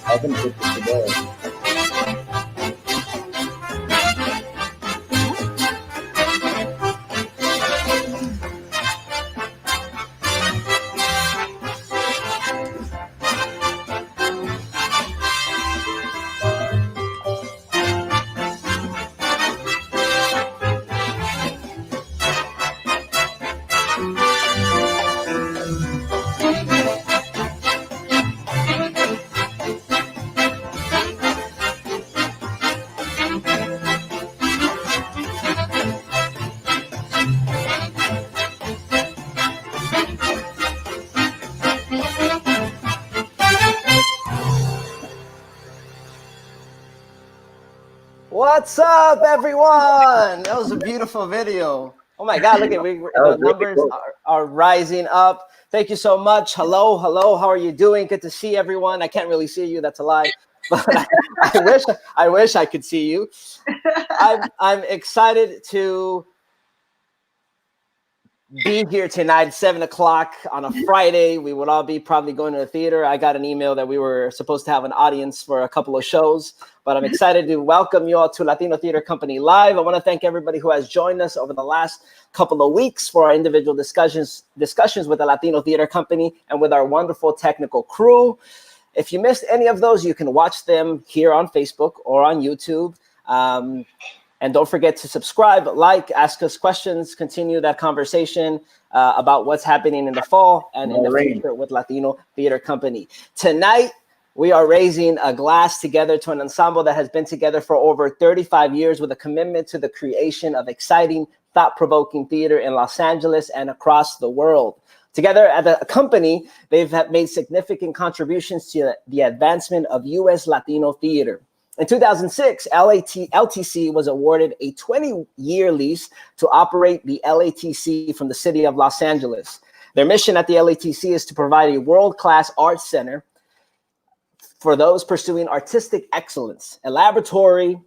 I can put it together. What's up, everyone? That was a beautiful video. Oh my God, look at the numbers are rising up. Thank you so much. Hello, hello. How are you doing? Good to see everyone. I can't really see you. That's a lie. But I wish I could see you. I'm excited to be here tonight at 7 o'clock on a Friday. We would all be probably going to the theater. I got an email that we were supposed to have an audience for a couple of shows, but I'm excited to welcome you all to Latino Theater Company Live. I want to thank everybody who has joined us over the last couple of weeks for our individual discussions with the Latino Theater Company and with our wonderful technical crew. If you missed any of those, you can watch them here on Facebook or on YouTube. And don't forget to subscribe, like, ask us questions, continue that conversation about what's happening in the fall and in the future with Latino Theater Company. Tonight, we are raising a glass together to an ensemble that has been together for over 35 years with a commitment to the creation of exciting, thought-provoking theater in Los Angeles and across the world. Together at the company, they've made significant contributions to the advancement of U.S. Latino theater. In 2006, LTC was awarded a 20-year lease to operate the LATC from the city of Los Angeles. Their mission at the LATC is to provide a world-class arts center for those pursuing artistic excellence, a laboratory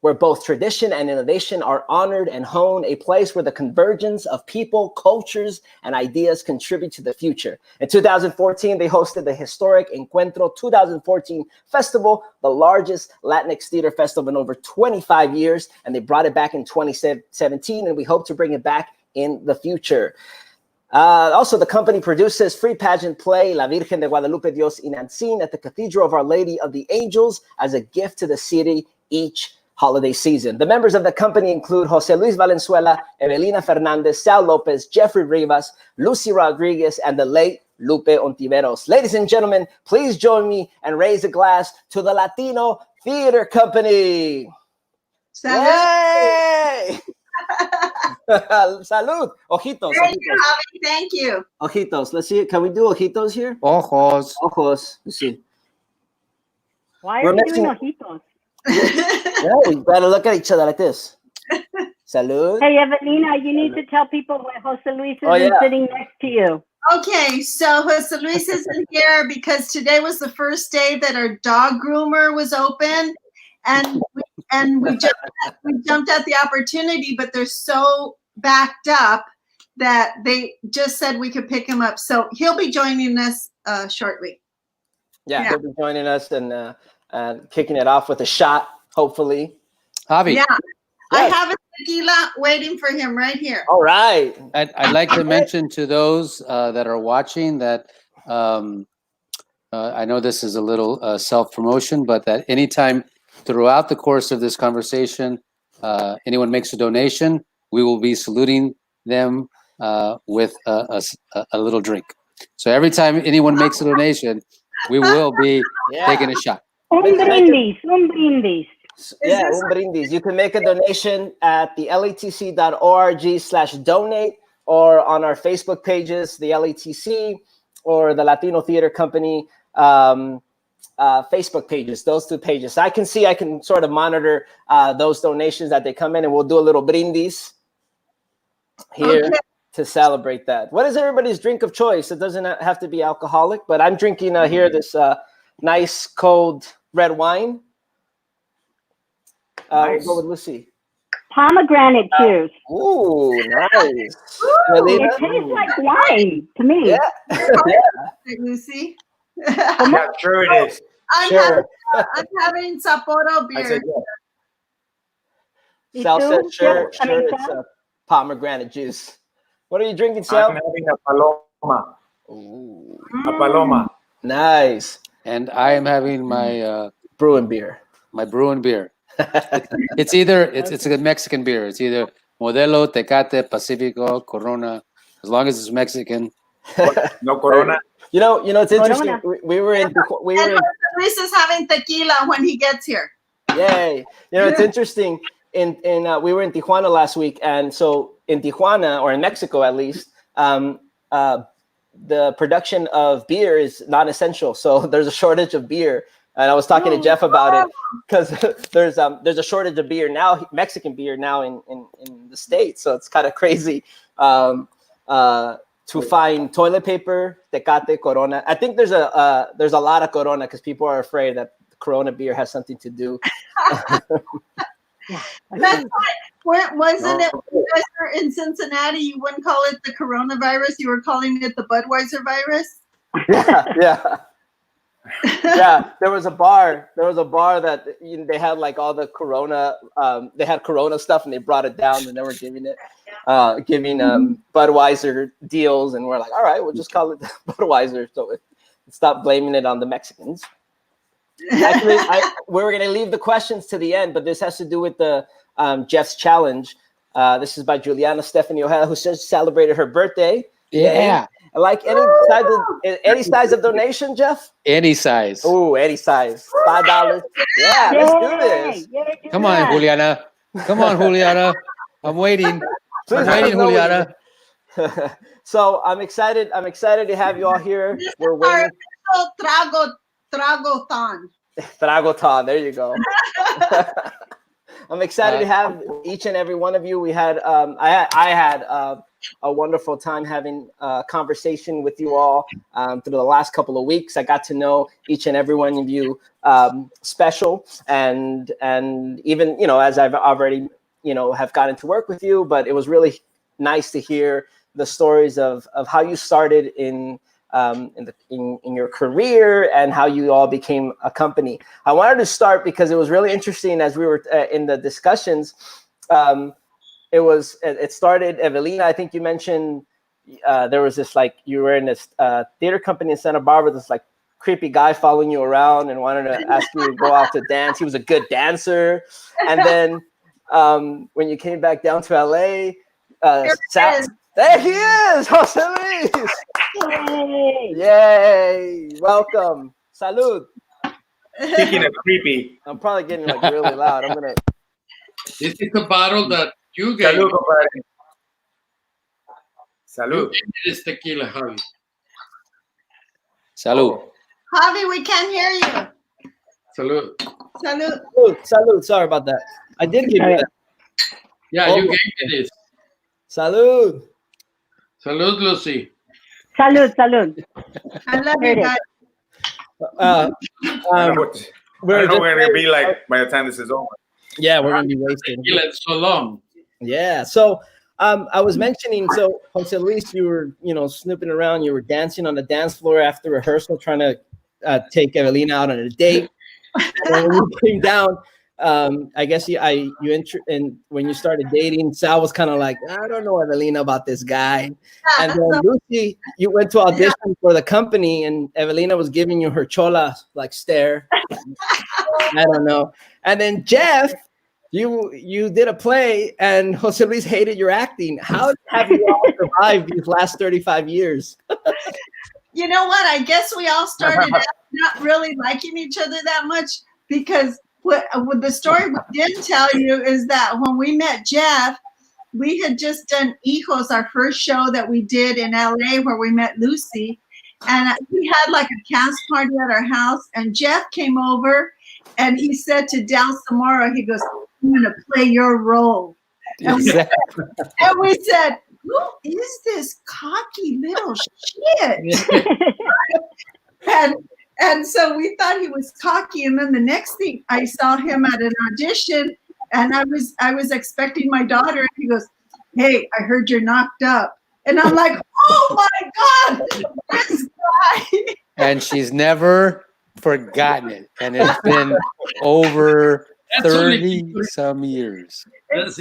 where both tradition and innovation are honored and honed, a place where the convergence of people, cultures, and ideas contribute to the future. In 2014, they hosted the historic Encuentro 2014 Festival, the largest Latinx theater festival in over 25 years, and they brought it back in 2017, and we hope to bring it back in the future. Also, the company produces free pageant play La Virgen de Guadalupe Dios Inancin at the Cathedral of Our Lady of the Angels as a gift to the city each holiday season. The members of the company include Jose Luis Valenzuela, Evelina Fernandez, Sal Lopez, Jeffrey Rivas, Lucy Rodriguez, and the late Lupe Ontiveros. Ladies and gentlemen, please join me and raise a glass to the Latino Theater Company. Salud. Yay! Salud. Ojitos. Thank you, Javi. Thank you. Ojitos. Let's see. Can we do ojitos here? Ojos. Ojos. Let's see. Why are you doing ojitos? Yeah, we gotta look at each other like this. Salud. Hey, Evelina, you need to tell people why Jose Luis isn't sitting next to you. Okay, so Jose Luis isn't here because today was the first day that our dog groomer was open, and we jumped at the opportunity, but they're so backed up that they just said we could pick him up. So he'll be joining us shortly. Yeah, he'll be joining us and kicking it off with a shot, hopefully. Javi. Yeah. I have a tequila waiting for him right here. All right. I'd like to mention to those that are watching that I know this is a little self-promotion, but that anytime throughout the course of this conversation, anyone makes a donation, we will be saluting them with a little drink. So every time anyone makes a donation, we will be taking a shot. Un brindis. Yeah, un brindis. You can make a donation at the latc.org/donate or on our Facebook pages, the LATC or the Latino Theater Company Facebook pages, those two pages. I can sort of monitor those donations that they come in, and we'll do a little brindis here to celebrate that. What is everybody's drink of choice? It doesn't have to be alcoholic, but I'm drinking here this nice cold red wine. Nice. We'll go with Lucy. Pomegranate juice. Ooh, nice. It tastes like wine to me. Yeah. Lucy. Yeah, sure it is. I'm having Sapporo beer. I said yes. Sal said, sure, I mean, it's pomegranate juice. What are you drinking, Sal? I'm having a paloma. Ooh. A paloma. Nice. And I am having my Bruin beer. my Bruin beer. It's a Mexican beer. It's either Modelo, Tecate, Pacifico, Corona. As long as it's Mexican. No Corona. You know, it's interesting. We were in. Luis is having tequila when he gets here. Yay! You know, it's interesting. We were in Tijuana last week, and so in Tijuana, or in Mexico at least, the production of beer is not essential. So there's a shortage of beer. And I was talking to Jeff about it because there's a shortage of beer now, Mexican beer now in the States. So it's kind of crazy to find toilet paper, Tecate, Corona. I think there's a lot of Corona because people are afraid that Corona beer has something to do. That's why. Wasn't it when you guys were in Cincinnati? You wouldn't call it the coronavirus. You were calling it the Budweiser virus. Yeah. Yeah, there was a bar that they had like all the Corona, they had Corona stuff and they brought it down and they were giving Budweiser deals, and we're like, all right, we'll just call it Budweiser. So stop blaming it on the Mexicans. Actually, we were going to leave the questions to the end, but this has to do with the Jeff's challenge. This is by Juliana Stephanie Ojeda, who just celebrated her birthday. Yeah. Like any size of donation, Jeff? Any size. Oh, any size. $5. Yeah, let's do this. Come on, Juliana. I'm waiting. Juliana. So I'm excited to have you all here. We're waiting. Tragotan. Tragotan. There you go. I'm excited to have each and every one of you. We had I had a wonderful time having a conversation with you all through the last couple of weeks. I got to know each and every one of you special, and even as I've already have gotten to work with you, but it was really nice to hear the stories of how you started in your career and how you all became a company. I wanted to start because it was really interesting as we were in the discussions. It started, Evelina, I think you mentioned there was this, like, you were in this theater company in Santa Barbara, this like creepy guy following you around and wanted to ask you to go out to dance. He was a good dancer. And then when you came back down to LA, there he is, Jose Luis. Yay! Welcome. Salud. Speaking of creepy. I'm probably getting like really loud. I'm gonna. This is the bottle that you gave. Salud, compadre. Salud. This tequila, Javi. Salud. Javi, we can't hear you. Salud. Salud. Sorry about that. I did give you that. Yeah, you gave me this. Salud. Salud, Lucy. Salud. I love you guys. I know what we're gonna be like by the time this is over. Yeah, we're gonna be wasted. Tequila is so long. Yeah. So I was mentioning, so Jose Luis, you were snooping around. You were dancing on the dance floor after rehearsal, trying to take Evelina out on a date. And when we came down, I guess and when you started dating, Sal was kind of like, I don't know, Evelina, about this guy. And then Lucy, you went to audition for the company, and Evelina was giving you her chola like stare. I don't know. And then Jeff, you did a play, and Jose Luis hated your acting. How have you all survived these last 35 years? You know what? I guess we all started out not really liking each other that much, because what the story we didn't tell you is that when we met Jeff, we had just done Hijos, our first show that we did in LA, where we met Lucy. And we had like a cast party at our house, and Jeff came over and he said to Del Samora, he goes, I'm going to play your role. Exactly. And we said, who is this cocky little shit? And so we thought he was cocky. And then the next thing, I saw him at an audition, and I was expecting my daughter, and he goes, hey, I heard you're knocked up. And I'm like, oh my God, this guy. And she's never forgotten it. And it's been over 30 some years. It's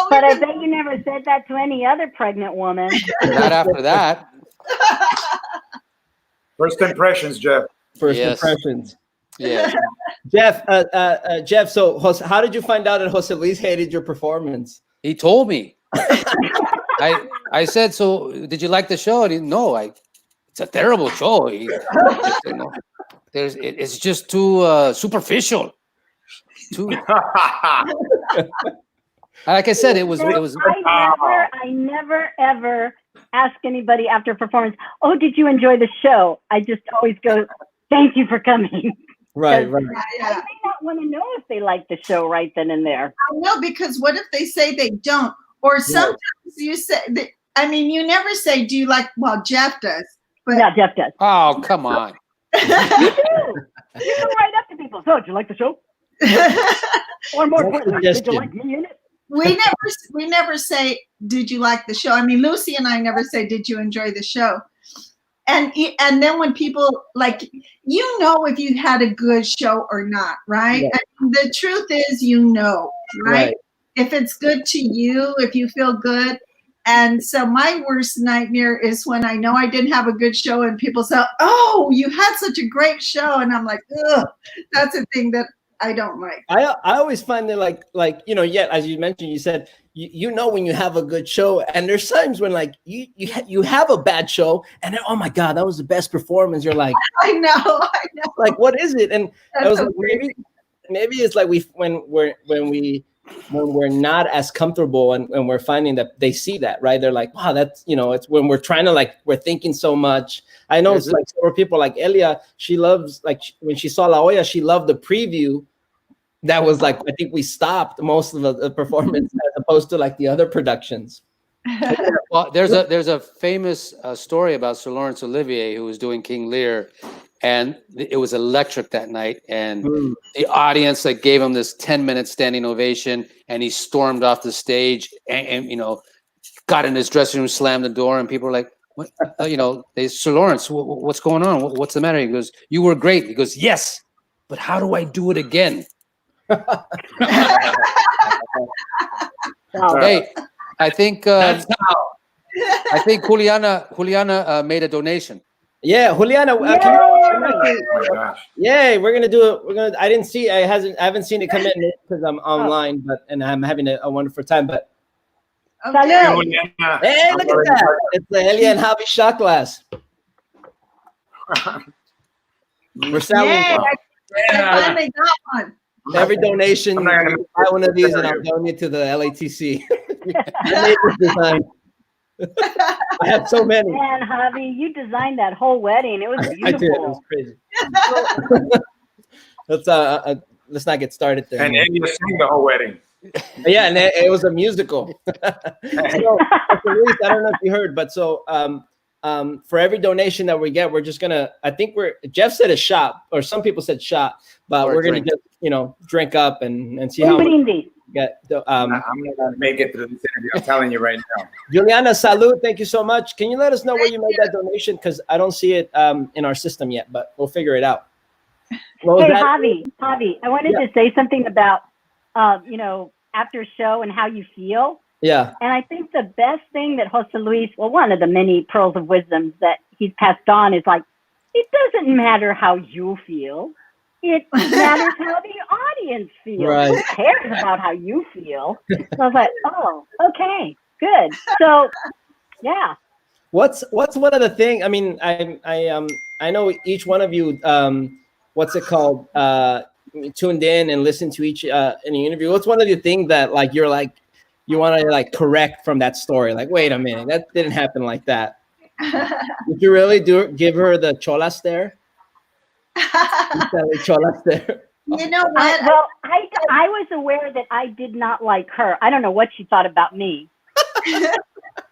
But I bet you never said that to any other pregnant woman. Not after that. First impressions, Jeff. First Yes. impressions. Yeah. Jeff, so how did you find out that Jose Luis hated your performance? He told me. I said, so did you like the show? And he, no, it's a terrible show. It's just too superficial. Too. Like I said, it was. I never ever ask anybody after a performance, oh, did you enjoy the show? I just always go, thank you for coming. Right. I may not want to know if they like the show right then and there. No, because what if they say they don't? Or sometimes you say, I mean, you never say, do you like, well, Jeff does. But Yeah, Jeff does. Oh, come on. You do. You go right up to people. So, did you like the show? Or more importantly, did you like me in it? we never say, did you like the show? I mean, Lucy and I never say, did you enjoy the show? And then when people, like, you know if you had a good show or not, right? Yeah. And the truth is, right? If it's good to you, if you feel good. And so my worst nightmare is when I know I didn't have a good show and people say, oh, you had such a great show. And I'm like, ugh, that's a thing that I don't like. I always find that like as you mentioned, you said you know when you have a good show, and there's times when like you have a bad show, and then, oh my God, that was the best performance. You're like, I know. like, what is it? And I was That's like, maybe it's like when we're not as comfortable, and we're finding that they see that, right? They're like, wow, that's, it's when we're trying to, we're thinking so much. I know it's like several people like Elia, she loves, when she saw La Olla, she loved the preview. That was I think we stopped most of the performance as opposed to the other productions. Well, there's a famous story about Sir Laurence Olivier, who was doing King Lear, and it was electric that night. And the audience gave him this 10-minute standing ovation, and he stormed off the stage and got in his dressing room, slammed the door, and people were like, what? Sir Laurence, what's going on? What's the matter? He goes, you were great. He goes, yes, but how do I do it again? Hey, I think Juliana made a donation. Yeah, Juliana. Yay! We're gonna do it. I didn't see. I haven't seen it come in because I'm online, and I'm having a wonderful time. But Okay. hey, look at that! It's the Elia and Javi shot glass. We're selling. Yay, I finally got one. Every donation, buy one of these, and I'll donate to the LATC. I made this design. I have so many. Man, Javi, you designed that whole wedding. It was beautiful. I did. It was crazy. Let's not get started there. And you sang the whole wedding. Yeah, and it was a musical. So, Luis, I don't know if you heard, but so for every donation that we get, we're just gonna. I think Jeff said a shot, or some people said shot, but we're gonna just drink up and see how we get. I'm gonna make it through this interview. I'm telling you right now. Juliana, salud. Thank you so much. Can you let us know where you made that donation? Because I don't see it in our system yet, but we'll figure it out. Hey, Javi, I wanted to say something about after a show and how you feel. Yeah. And I think the best thing that Jose Luis, well, one of the many pearls of wisdom that he's passed on is like, it doesn't matter how you feel. It matters how the audience feels. Right. Who cares about how you feel? So I was like, oh, okay, good. So, yeah. What's one of the things? I mean, I know each one of you, what's it called? Tuned in and listened to each in the interview. What's one of the things that like you're like you want to like correct from that story? Like, wait a minute, that didn't happen like that. Did you really give her the chola stare? Chola stare. You know what? I was aware that I did not like her. I don't know what she thought about me.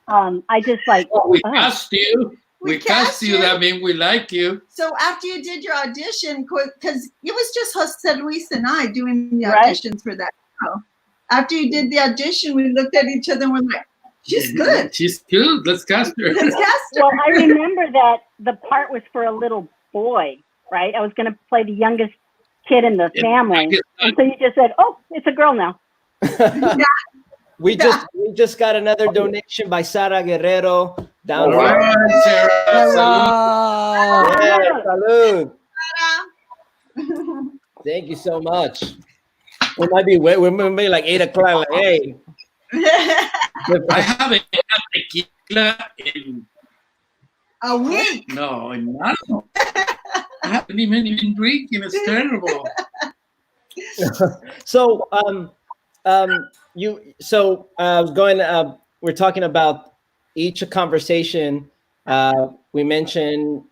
I just like. Well, we cast you. We cast you. That means we like you. So after you did your audition, because it was just Jose Luis and I doing the auditions for that show. After you did the audition, we looked at each other and we're like, she's good. She's good. Let's cast her. Let's cast her. Well, I remember that the part was for a little boy, right? I was going to play the youngest kid in the family. And so you just said, oh, it's a girl now. We just got another donation by Sara Guerrero. Down salud. Thank you so much. We might be like 8 o'clock. Like, hey. I haven't had tequila in a week. No, in not. I haven't even been drinking. It's terrible. So, we're talking about each conversation. We mentioned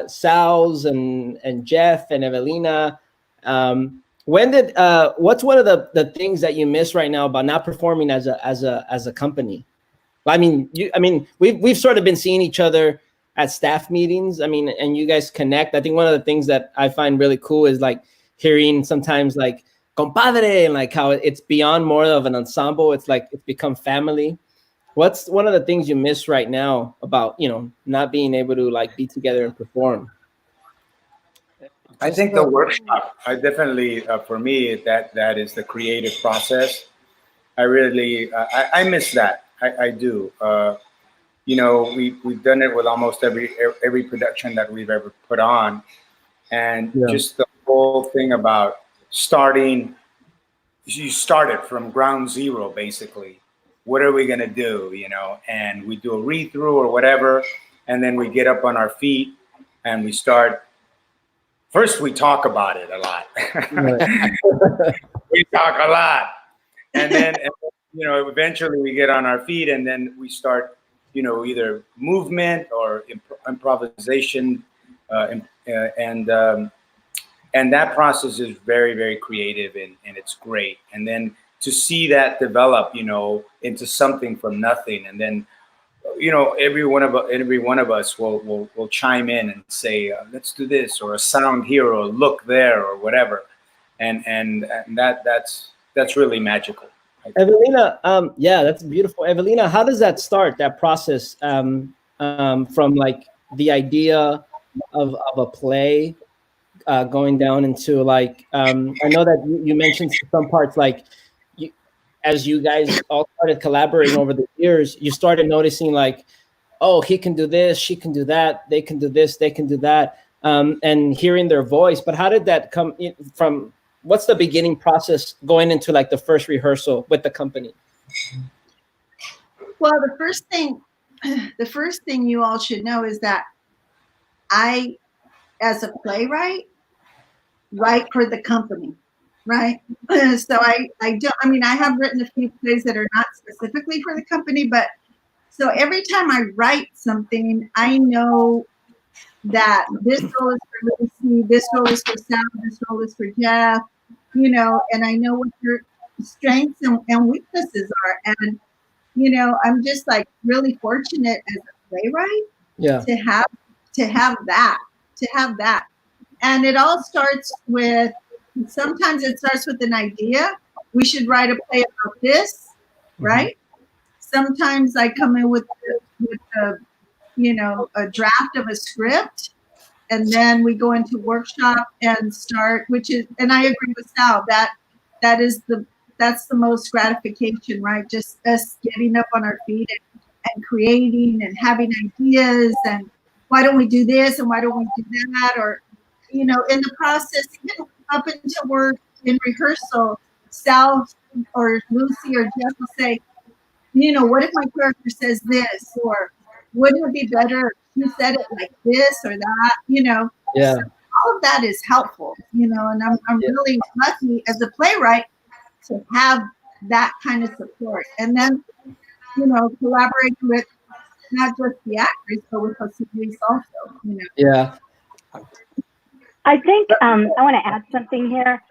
Sal's and Jeff and Evelina. What's one of the things that you miss right now about not performing as a company? I mean, we've sort of been seeing each other at staff meetings. I mean, and you guys connect. I think one of the things that I find really cool is like hearing sometimes like compadre and like how it's beyond more of an ensemble. It's like it's become family. What's one of the things you miss right now about, not being able to like be together and perform? I think the workshop, I definitely, for me, that is the creative process. I really, I miss that. I do. We've done it with almost every production that we've ever put on. And just the whole thing about starting, you started from ground zero, basically. What are we going to do, And we do a read-through or whatever, and then we get up on our feet and we start. First, we talk about it a lot. We talk a lot. And then, eventually we get on our feet and then we start, either movement or improvisation. And that process is very, very creative and it's great. And then to see that develop, into something from nothing. And then, every one of us will chime in and say, let's do this, or a sound here, or a look there, or whatever. And that's really magical. Evelina, that's beautiful. Evelina, how does that start, that process, from like the idea of a play going down into like, I know that you mentioned some parts, like as you guys all started collaborating over the years, you started noticing like, oh, he can do this, she can do that, they can do this, they can do that, and hearing their voice. But how did that come from? What's the beginning process going into like the first rehearsal with the company? Well, the first thing you all should know is that I, as a playwright, write for the company, right? So I have written a few plays that are not specifically for the company, but so every time I write something, I know that this role is for Lucy, this role is for Sal, this role is for Jeff, and I know what your strengths and weaknesses are. And, I'm just like really fortunate as a playwright to have that. And it all starts with, sometimes it starts with an idea. We should write a play about this, right? Sometimes I come in with a draft of a script, and then we go into workshop and start, and I agree with Sal, that is that's the most gratification, right? Just us getting up on our feet and creating and having ideas, and why don't we do this and why don't we do that? Or, in the process, even up until we're in rehearsal, Sal or Lucy or Jeff will say, what if my character says this? Or wouldn't it be better if he said it like this or that? Yeah. So all of that is helpful, and I'm really lucky as a playwright to have that kind of support. And then, collaborating with not just the actors, but with Jose Luis also, Yeah. I think I want to add something here.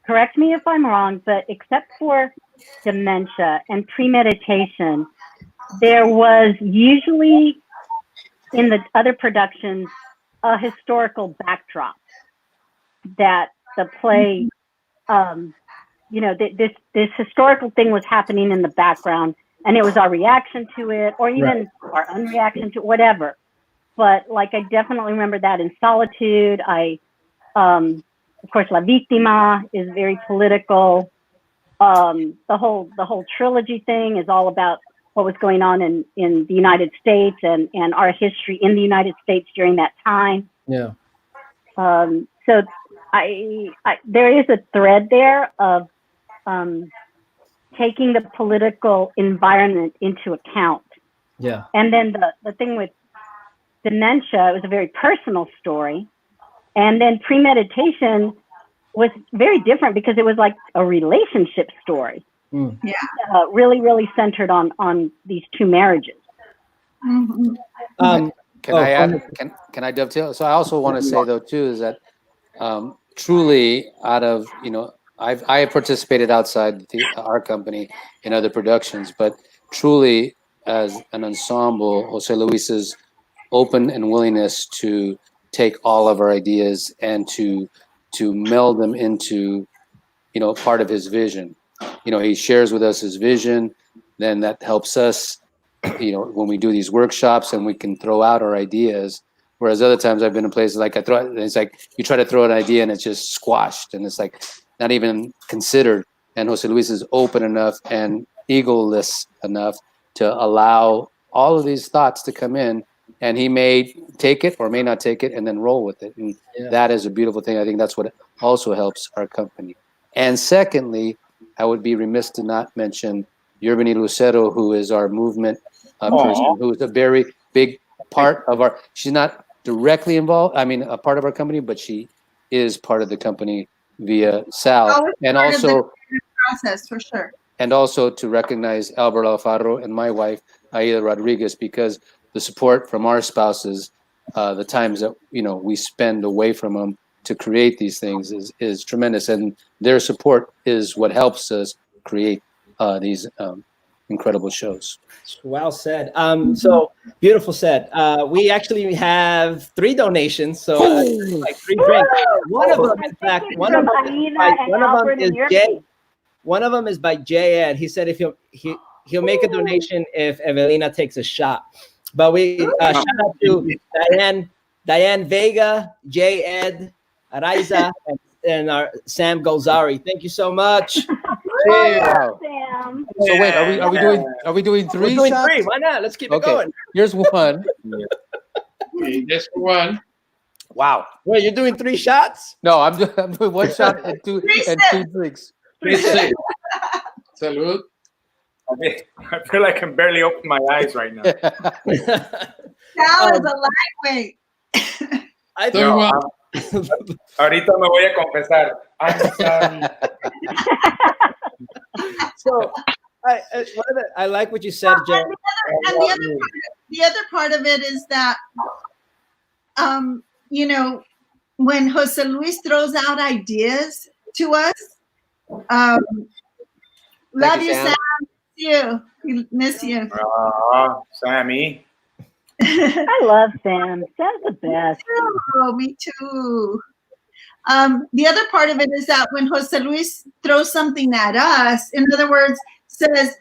Correct me if I'm wrong, but except for dementia and premeditation, there was usually in the other productions a historical backdrop that the play, this historical thing was happening in the background, and it was our reaction to it, or even our unreaction to it, whatever. But like, I definitely remember that in Solitude. Of course, La Víctima is very political. The whole trilogy thing is all about what was going on in the United States and our history in the United States during that time. Yeah. So there is a thread there of taking the political environment into account. Yeah. And then the thing with dementia, it was a very personal story. And then premeditation was very different because it was like a relationship story. Mm. Yeah. Really, really centered on these two marriages. Mm-hmm. Can I add? Can I dovetail? So I also want to say though too is that truly out of I have participated outside our company in other productions, but truly as an ensemble, Jose Luis's open and willingness to take all of our ideas and to meld them into part of his vision. He shares with us his vision, then that helps us when we do these workshops and we can throw out our ideas. Whereas other times I've been in places like it's like you try to throw an idea and it's just squashed and it's like not even considered. And Jose Luis is open enough and egoless enough to allow all of these thoughts to come in, and he may take it or may not take it and then roll with it. And that is a beautiful thing. I think that's what also helps our company. And secondly, I would be remiss to not mention Yerbani Lucero, who is our movement person, who is a very big part of our, she's not directly involved, a part of our company, but she is part of the company via Sal. And also process for sure. And also to recognize Albert Alfaro and my wife, Aida Rodriguez, because the support from our spouses, the times that we spend away from them to create these things is tremendous, and their support is what helps us create these incredible shows. Well said. So beautiful said. We actually have 3 donations, so like 3 drinks. One of them, in fact, one of them is Jay. One of them is by Jay Ed. He said if he'll make a donation if Evelina takes a shot. But we shout out to Diane Vega, Jay Ed, Araiza, and our Sam Golzari. Thank you so much. Wow. Sam. So wait, are we doing 3 We're doing shots? 3. Why not? Let's keep it going. Here's one. Just one. Wow. Wait, you're doing 3 shots? No, I'm doing 1 shot and 2 drinks. Salud. I feel like I can barely open my eyes right now. Sal is a lightweight. Ahorita me voy a confesar. I'm sorry. So, I like what you said, Joe. And the other part of it is that, when Jose Luis throws out ideas to us, love you, Sam. We miss you. Sammy. I love Sam. Sam's the best. Oh, me too. The other part of it is that when Jose Luis throws something at us, in other words, says,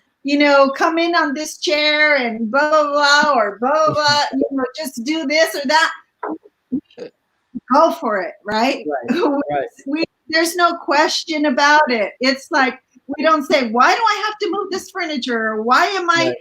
come in on this chair and blah, blah, blah, or blah, blah, blah, just do this or that. Go for it, right? Right. there's no question about it. It's like, we don't say, why do I have to move this furniture? Or why am I,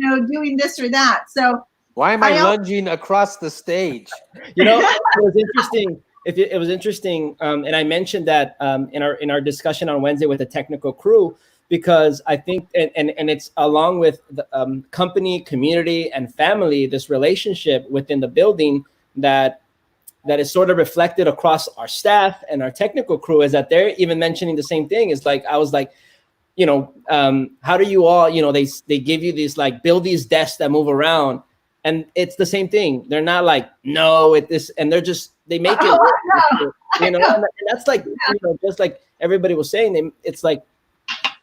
Right. doing this or that? So Why am I I al- lunging across the stage? You know, it was interesting. It was interesting, and I mentioned that in our discussion on Wednesday with the technical crew, because I think, and it's along with the company, community, and family, this relationship within the building that is sort of reflected across our staff and our technical crew, is that they're even mentioning the same thing. It's like, I was like, how do you all, they give you these, like, build these desks that move around, and it's the same thing. They're not like, no, it this, and they make it work, and that's like, just like everybody was saying, it's like,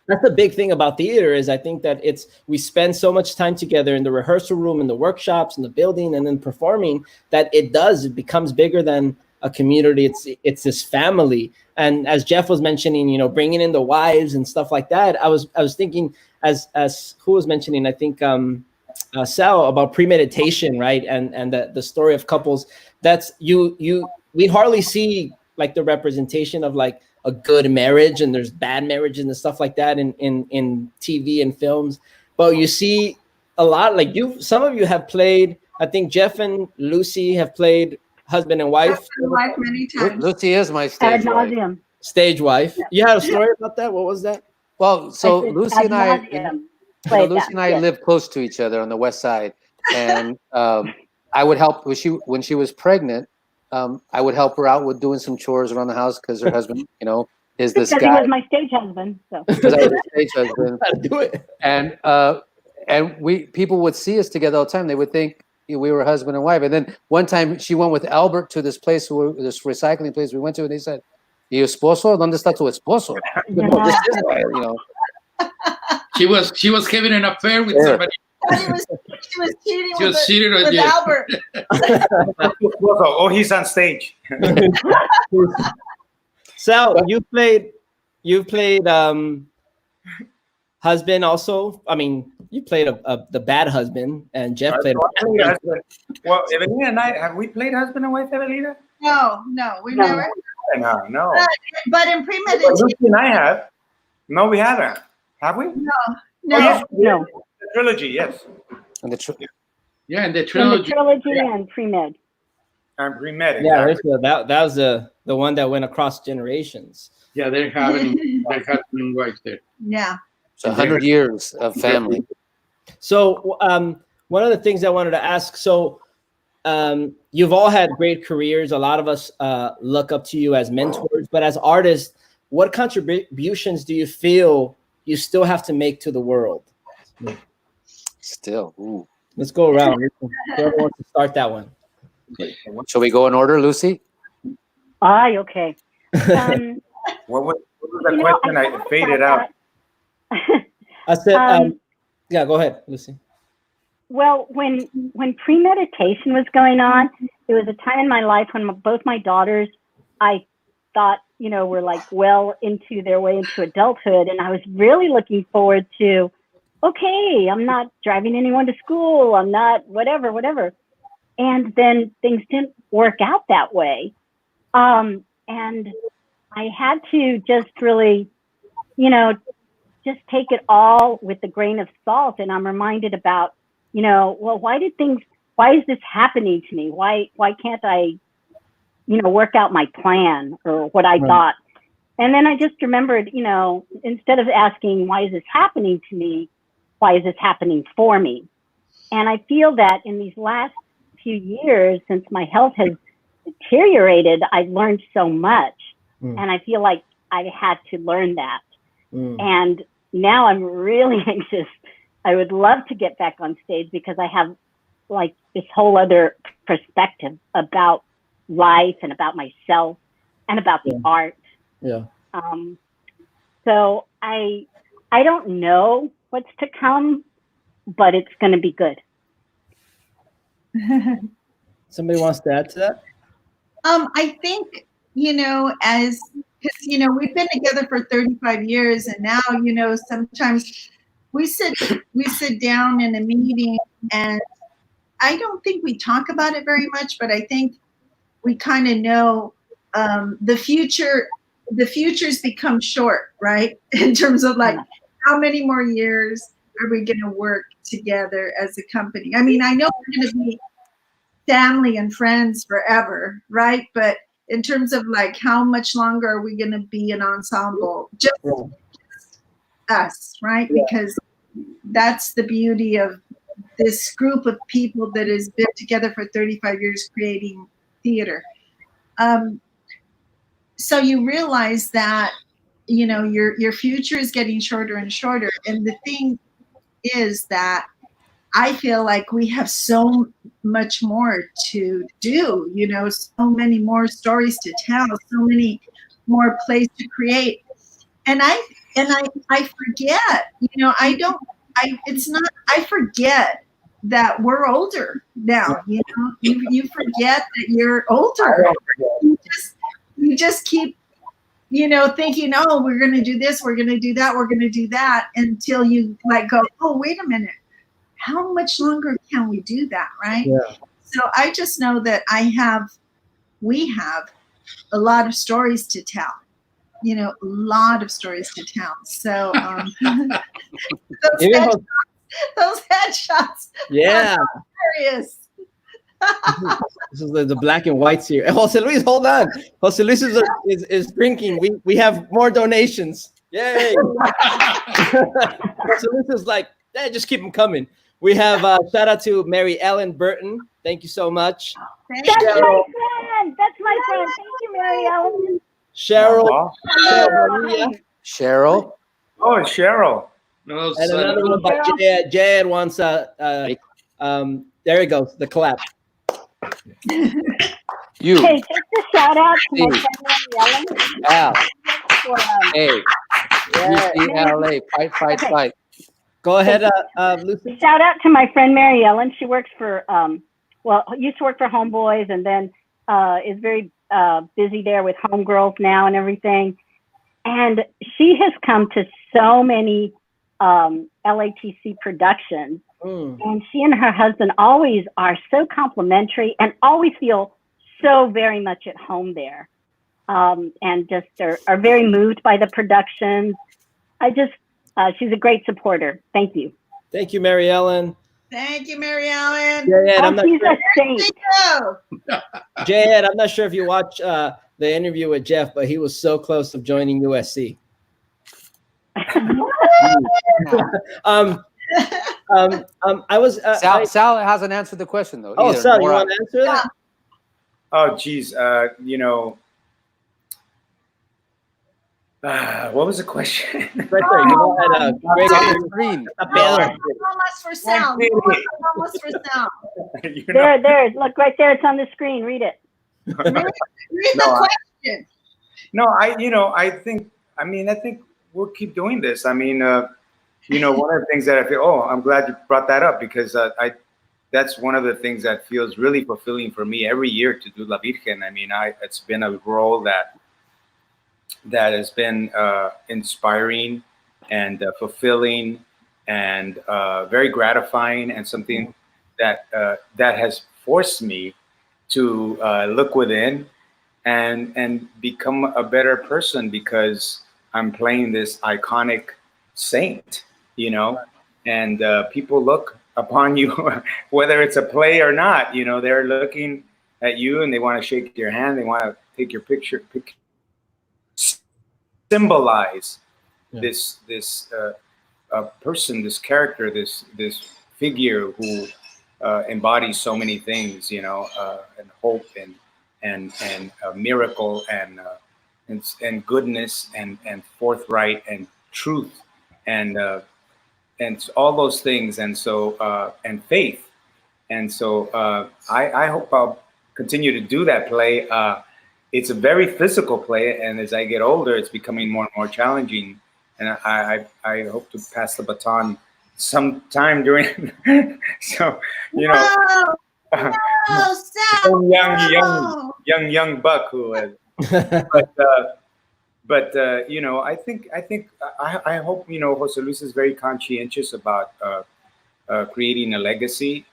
that's the big thing about theater, is I think that we spend so much time together in the rehearsal room, in the workshops, in the building, and then performing, that it becomes bigger than a community. It's this family. And as Jeff was mentioning, bringing in the wives and stuff like that, I was thinking, as who was mentioning, I think Sal, about premeditation, right? And the story of couples. That's we hardly see, like, the representation of, like, a good marriage, and there's bad marriages and stuff like that in TV and films. But you see a lot, like, some of you have played, I think Jeff and Lucy have played husband and wife. many times. Lucy is my Ad stage wife. nauseum. Stage wife. You had a story about that? What was that? Well, so I said Lucy ad and I, nauseam. Played Lucy that, and I yes. live close to each other on the west side, and I would help when she was pregnant. I would help her out with doing some chores around the house, because her husband, is this Because guy. he was my stage husband. So. Because I was a stage husband. How to do it? And people would see us together all the time. They would think we were husband and wife. And then one time she went with Albert to this place, this recycling place we went to, and they said, "¿Y esposo? ¿Dónde está tu esposo?" Yeah. No, this is why, She was having an affair with Yeah. somebody. She was cheating She was cheating on with you. Albert. Oh, he's on stage. Sal, you've played husband also. I mean, you played the bad husband, and Jeff played. Well, Evelina and I, have we played husband and wife, Evelina? No, we've No. never. No. But in premeditation, Lucy and I have. No, we haven't. Have we? no. Yes, No. the trilogy, yes. And Yeah, and the In the trilogy. trilogy and pre-med. I'm pre-med. Yeah, Exactly. that was the one that went across generations. Yeah, they're having their husband and wife there. Yeah. so 100 years of family. So one of the things I wanted to ask, so you've all had great careers. A lot of us look up to you as mentors, but as artists, what contributions do you feel you still have to make to the world? Still. Ooh. Let's go around. Whoever wants to start that one. Shall we go in order, Lucy? Okay. What was the question? I faded out. I said, yeah, go ahead, Lucy. Well, when premeditation was going on, there was a time in my life when both my daughters, I thought, were like well into their way into adulthood, and I was really looking forward to, okay, I'm not driving anyone to school, I'm not whatever. And then things didn't work out that way. And I had to just really, just take it all with a grain of salt. And I'm reminded about, well, why is this happening to me? Why can't I, work out my plan or what I thought? And then I just remembered, instead of asking, why is this happening to me? Why is this happening for me? And I feel that in these last few years, since my health has deteriorated, I've learned so much. And I feel like I had to learn that. And now I'm really anxious. I would love to get back on stage because I have like this whole other perspective about life and about myself and about the art. Yeah. So I don't know what's to come, but it's going to be good. Somebody wants to add to that? I think, because, we've been together for 35 years and now, sometimes we sit down in a meeting and I don't think we talk about it very much, but I think we kind of know the future the future's become short, right? In terms of like, how many more years are we going to work together as a company? I mean, I know we're going to be family and friends forever, right? But in terms of like, how much longer are we going to be an ensemble? Just us, right? Yeah. Because that's the beauty of this group of people that has been together for 35 years creating theater. So you realize that, you know, your future is getting shorter and shorter. And the thing is that I feel like we have so much more to do, you know, so many more stories to tell, so many more plays to create. And I forget, you know, I forget that we're older now, you know, you forget that you're older. You just keep, you know, thinking, oh, we're going to do this, we're going to do that, we're going to do that, until you like go, oh, wait a minute, how much longer can we do that, right? Yeah. So I just know that we have a lot of stories to tell, you know, a lot of stories to tell. So those headshots Yeah. are hilarious. This is the black and whites here. Jose Luis, hold on. Jose Luis is drinking. We have more donations. Yay. Jose Luis is like, yeah, just keep them coming. We have shout out to Mary Ellen Burton. Thank you so much. Thank That's you. my friend. That's my friend. Thank you, Mary Ellen. Cheryl. Hello. Cheryl. Oh, Cheryl. No, And another one by Cheryl. Jad wants there it goes, the clap. You. Hey, just a shout out to my Steve. friend Mary Ellen. Al. For, A. Yeah. UCLA. Fight, fight, Okay. fight. Go ahead, Lucy. Shout out to my friend Mary Ellen. She works for, used to work for Homeboys, and then is very busy there with Homegirls now and everything. And she has come to so many LATC productions. And she and her husband always are so complimentary and always feel so very much at home there. And just are very moved by the productions. She's a great supporter. Thank you. Thank you, Mary Ellen. Thank you, Mary Ellen. Yeah, She's a saint. Jad, I'm not sure if you watched the interview with Jeff, but he was so close to joining USC. I was Sal hasn't answered the question though. Oh, either. Sal, you Nora. want to answer that? Oh, geez. You know, what was the question? Right there. You know, It's on the screen. Almost for Sal. Almost for Sal. You know, There. Look right there. It's on the screen. Read it. Read the question. No, I think we'll keep doing this. I mean, you know, one of the things that I feel, I'm glad you brought that up, because that's one of the things that feels really fulfilling for me every year to do La Virgen. I mean, it's been a role that has been inspiring and fulfilling and very gratifying, and something that has forced me to look within and become a better person, because I'm playing this iconic saint, you know, and people look upon you, whether it's a play or not, you know, they're looking at you and they want to shake your hand, they want to take your picture, symbolize this person, this character, this figure who embodies so many things, you know, and hope and a miracle and goodness and forthright and truth and all those things, and so and faith, and so I hope I'll continue to do that play. It's a very physical play, and as I get older, it's becoming more and more challenging. And I hope to pass the baton sometime during. So you know, some young buck who has. But you know, I hope, you know, Jose Luis is very conscientious about creating a legacy.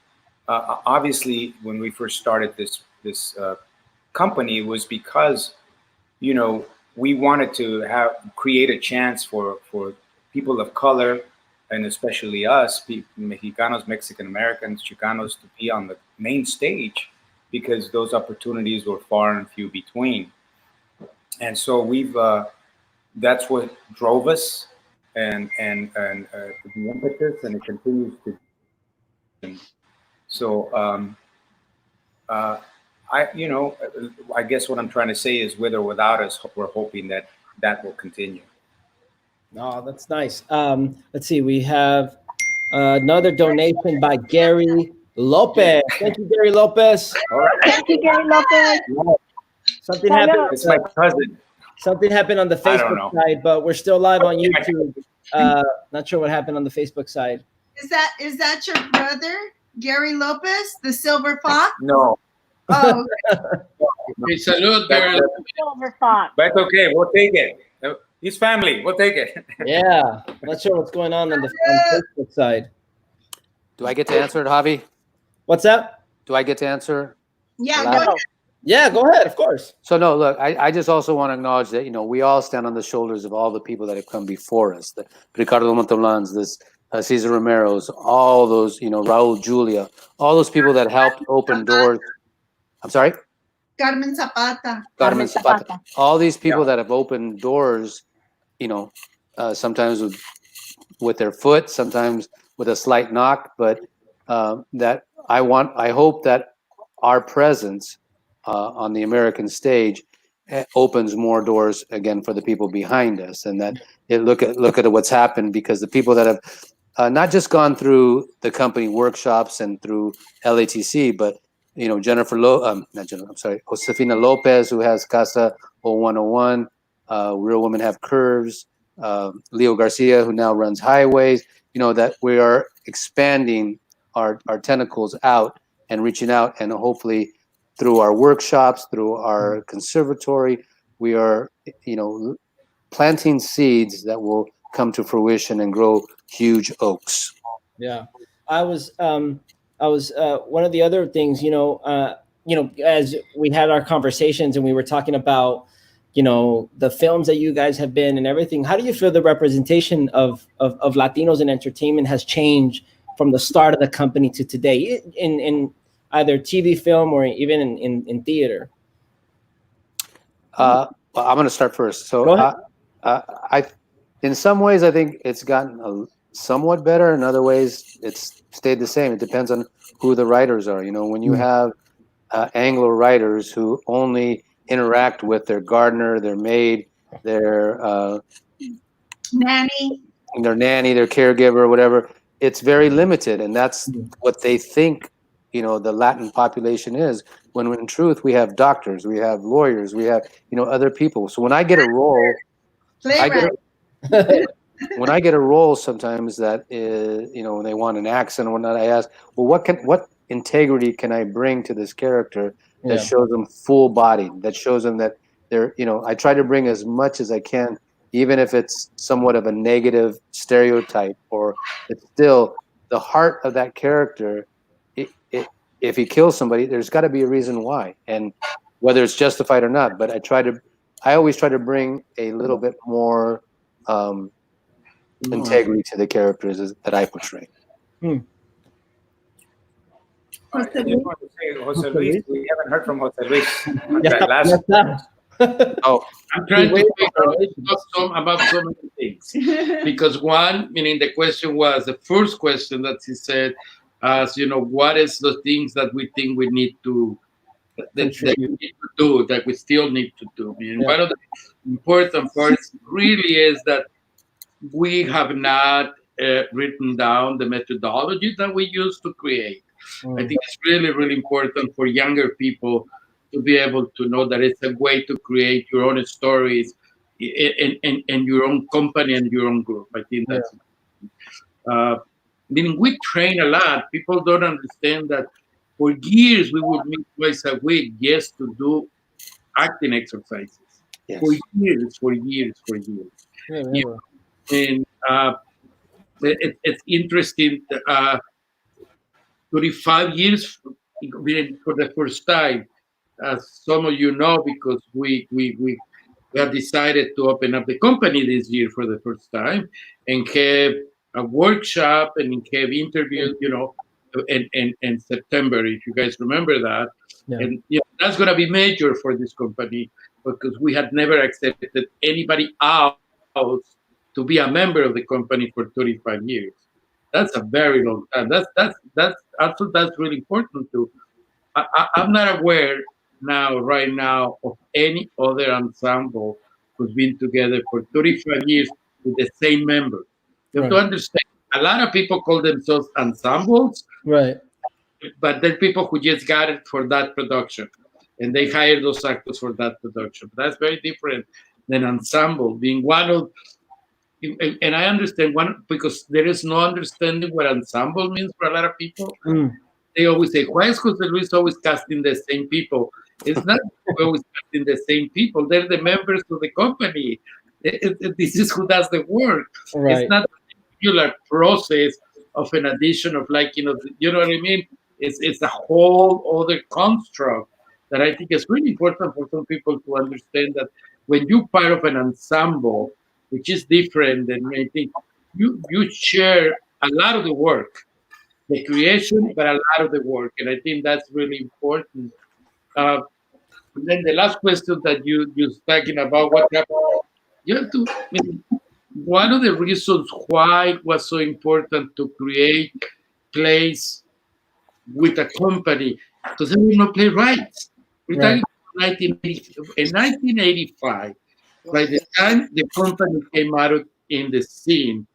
Obviously, when we first started this company, it was because, you know, we wanted to create a chance for people of color, and especially us, Mexicanos, Mexican Americans, Chicanos, to be on the main stage, because those opportunities were far and few between. And so that's what drove us, and the impetus, and it continues to. So uh, I guess what I'm trying to say is, with or without us, we're hoping that that will continue. Oh, that's nice. Let's see. We have another donation by Gary Lopez. Thank you, Gary Lopez. All right. Thank you, Gary Lopez. Something Hello. happened. It's my cousin. Something happened on the I don't Facebook know. side, but we're still live on YouTube. Not sure what happened on the Facebook side. Is that your brother, Gary Lopez, the silver fox? No, Oh, Okay, salute, Gary. Silver Fox. but it's okay. We'll take it. He's family. We'll take it. Yeah, not sure what's going on the Facebook side. Do I get to answer it, Javi? What's that? Do I get to answer? yeah. Hello? Go ahead. Yeah, go ahead. Of course. So no, look, I just also want to acknowledge that, we all stand on the shoulders of all the people that have come before us, the Ricardo Montalbans, this Cesar Romero's, all those, Raul Julia, all those people that helped open doors. I'm sorry? Carmen Zapata. Carmen Zapata. All these people Yeah. that have opened doors, sometimes with their foot, sometimes with a slight knock, but that I hope that our presence on the American stage opens more doors again for the people behind us, and that look at what's happened, because the people that have not just gone through the company workshops and through LATC, but Josefina Lopez, who has Casa 0101, Real Women Have Curves, Leo Garcia, who now runs Highways, that we are expanding our tentacles out and reaching out, and hopefully through our workshops, through our conservatory, we are, planting seeds that will come to fruition and grow huge oaks. Yeah, I was one of the other things, as we had our conversations and we were talking about, the films that you guys have been and everything. How do you feel the representation of Latinos in entertainment has changed from the start of the company to today, in either TV, film, or even in theater? Well, I'm going to start first. So, Go ahead. in some ways, I think it's gotten somewhat better. In other ways, it's stayed the same. It depends on who the writers are. When you have Anglo writers who only interact with their gardener, their maid, their Nanny. their caregiver, whatever, it's very limited, and that's what they think. The Latin population is. When in truth, we have doctors, we have lawyers, we have other people. So when I get a role, Playwright. when I get a role, sometimes that is, when they want an accent or whatnot, I ask, well, what integrity can I bring to this character that shows them full body, that shows them that they're, I try to bring as much as I can, even if it's somewhat of a negative stereotype, or it's still the heart of that character. If he kills somebody, there's got to be a reason why, and whether it's justified or not. But I always try to bring a little bit more integrity to the characters that I portray. I just want to say, Jose Luis, we haven't heard from Jose Luis. Oh, I'm trying to talk about so many things. Because one, meaning the question was, the first question that he said, what is the things that we think we need to, that we need to do, that we still need to do. One of the important parts really is that we have not written down the methodology that we use to create. I think it's really, really important for younger people to be able to know that it's a way to create your own stories and your own company and your own group. I think that's meaning we train a lot. People don't understand that for years we would meet twice a week just to do acting exercises. yes. For years. And it's interesting. 35 years for the first time, as some of you know, because we we have decided to open up the company this year for the first time and have a workshop and have interviews, in September, if you guys remember that. Yeah. And that's going to be major for this company because we had never accepted anybody else to be a member of the company for 35 years. That's a very long time. That's really important too. I'm not aware right now of any other ensemble who's been together for 35 years with the same members. You have to Right. understand, a lot of people call themselves ensembles, Right. but they're people who just got it for that production. And they hire those actors for that production. That's very different than ensemble, being one of, and I understand one because there is no understanding what ensemble means for a lot of people. They always say, why is Jose Luis always casting the same people? It's not always casting the same people. They're the members of the company. This is who does the work. Right. It's not a particular process of an addition of you know what I mean? It's a whole other construct that I think is really important for some people to understand that when you're part of an ensemble, which is different than anything, you share a lot of the work, the creation, but a lot of the work. And I think that's really important. And then the last question that you're talking about, what happened, you have to, one of the reasons why it was so important to create plays with a company, because there were no playwrights. We're talking about 1985. By the time the company came out in the scene,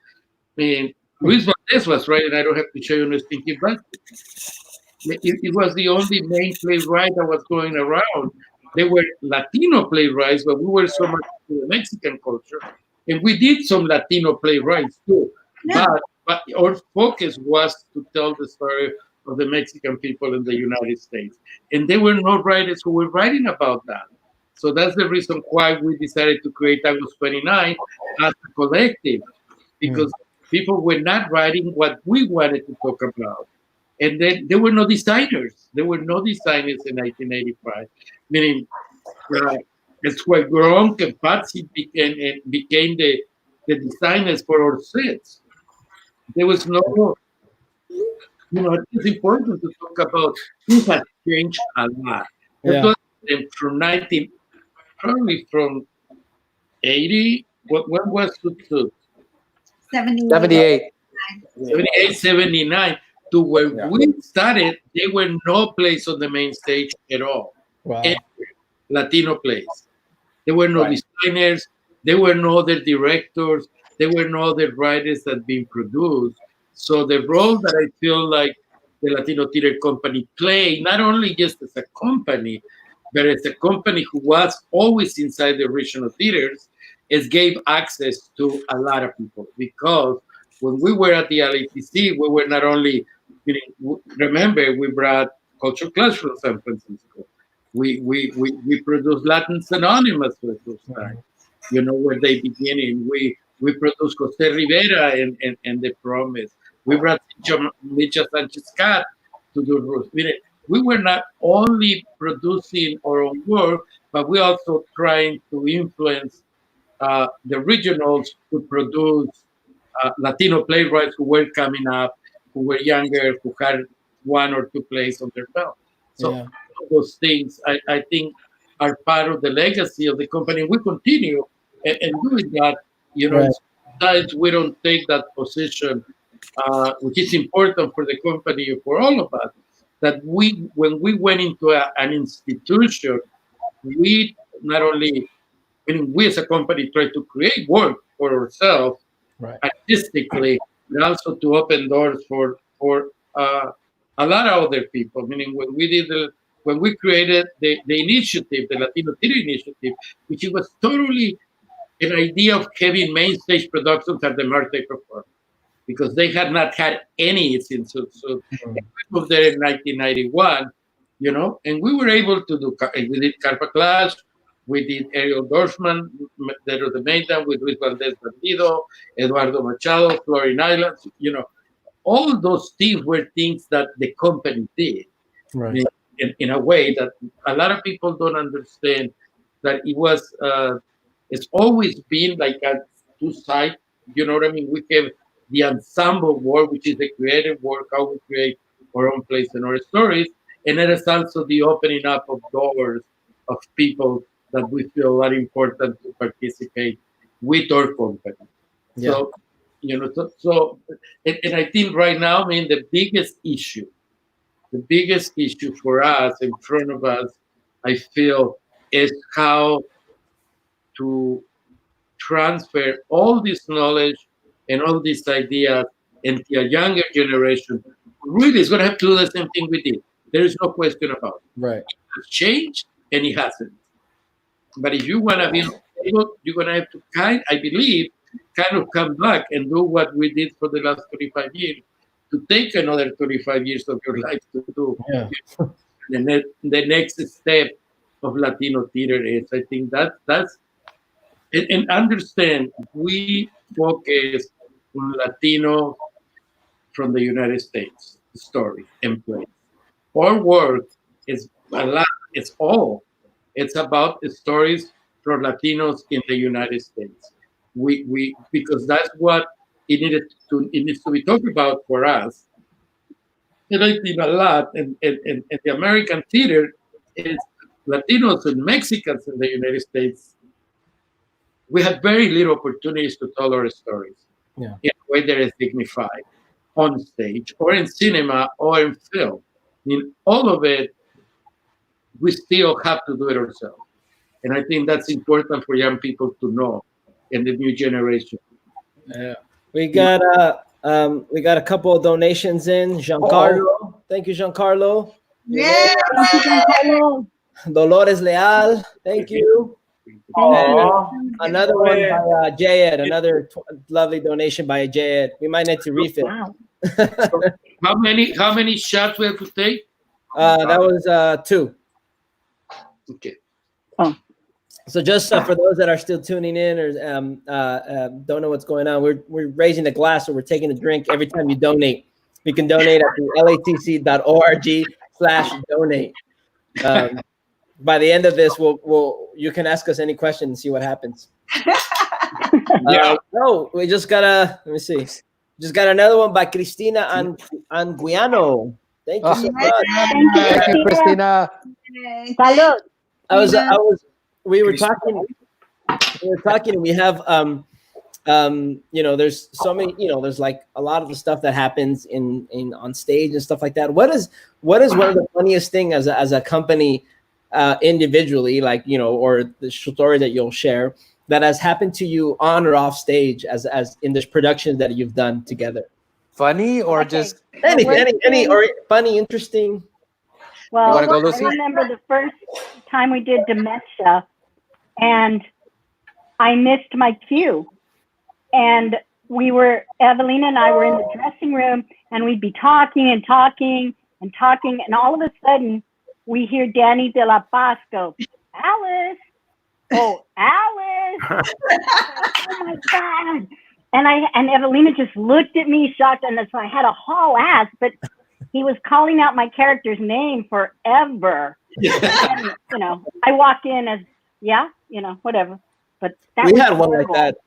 Luis Valdez was right, and I don't have to show you on Stinky Bucket. It was the only main playwright that was going around. There were Latino playwrights, but we were so much into the Mexican culture. And we did some Latino playwrights too. Yeah. But our focus was to tell the story of the Mexican people in the United States. And there were no writers who were writing about that. So that's the reason why we decided to create August 29 as a collective, because people were not writing what we wanted to talk about. And then there were no designers. There were no designers in 1985. Meaning, it's where Gronk and Patsy became the designers for our sets. There was no, it's important to talk about things have changed a lot. Yeah. From probably from 80, when was it? 78. 78, 79, to where we started, there were no plays on the main stage at all. Wow. Latino plays. There were no designers, there were no other directors, there were no other writers that being produced. So the role that I feel like the Latino Theater Company played, not only just as a company, but as a company who was always inside the regional theaters, is gave access to a lot of people. Because when we were at the LATC, we were not only, remember, we brought Culture Clash from San Francisco. We produced Latins Anonymous for the first time, where they beginning. We produced Jose Rivera and The Promise. We brought Micha Sanchez-Cat to do Ruth. We were not only producing our own work, but we also trying to influence the regionals to produce Latino playwrights who were coming up, who were younger, who had one or two plays on their belt. So all those things, I think, are part of the legacy of the company. We continue and doing that. Sometimes we don't take that position, which is important for the company, for all of us, that when we went into an institution, we not only, we as a company try to create work for ourselves artistically, but also to open doors for a lot of other people. Meaning when we created the initiative, the Latino Theater Initiative, which it was totally an idea of having main stage productions at the Marte Performance, because they had not had any since. So we moved there in 1991, and we were able to do. We did Carpa Clash, we did Ariel Dorfman, that was the main time, with Luis Valdez Bandido, Eduardo Machado, Florin Islands. All those things were things that the company did. In a way that a lot of people don't understand, that it was It's always been like a two side. You know what I mean? We have the ensemble work, which is the creative work, how we create our own place and our stories, and then it's also the opening up of doors of people that we feel are important to participate with our company. Yeah. So, and I think right now, I mean, the biggest issue for us in front of us, I feel, is how to transfer all this knowledge and all these ideas into a younger generation who really is going to have to do the same thing we did. There is no question about it. Right. It has changed and it hasn't. But if you want to be able, you're going to have to I believe, kind of come back and do what we did for the last 35 years, to take another 35 years of your life to do. Yeah. The next step of Latino theater is, I think that's and understand, we focus on Latino from the United States story and place. Our work is a lot. It's all. It's about the stories for Latinos in the United States. We because that's what it needs to be talked about for us. And I think a lot, and the American theater is Latinos and Mexicans in the United States. We have very little opportunities to tell our stories Yeah. in a way that is dignified on stage or in cinema or in film. In all of it, we still have to do it ourselves. And I think that's important for young people to know in the new generation. Yeah. We got a couple of donations in. Giancarlo. Thank you, Giancarlo. Yeah. Dolores Leal. Thank you. And another one by Jayed. Another lovely donation by Jayed. We might need to refill. Wow. So how many shots we have to take? That was 2. Okay. So just for those that are still tuning in or don't know what's going on, we're raising the glass, so we're taking a drink every time you donate. You can donate at the latc.org/donate. By the end of this, you can ask us any question and see what happens. Yeah. We just got let me see. Just got another one by Cristina Anguiano. Thank you so much. Thank you, Christina. Salud. We were talking, and we have there's so many, there's like a lot of the stuff that happens in on stage and stuff like that. What is one of the funniest thing as a company, individually, like, or the story that you'll share that has happened to you on or off stage as in this production that you've done together? Funny or just any or funny, interesting? Well, You wanna go, Lucy? I remember the first time we did Dementia, and I missed my cue. And Evelina and I were in the dressing room, and we'd be talking and talking and talking, and all of a sudden, we hear Danny de la Paz go, "Alice! Oh, Alice!" Oh my God! And Evelina just looked at me, shocked, and so I had a haul ass, but he was calling out my character's name forever. And, I walked in as, whatever. But we had one like that.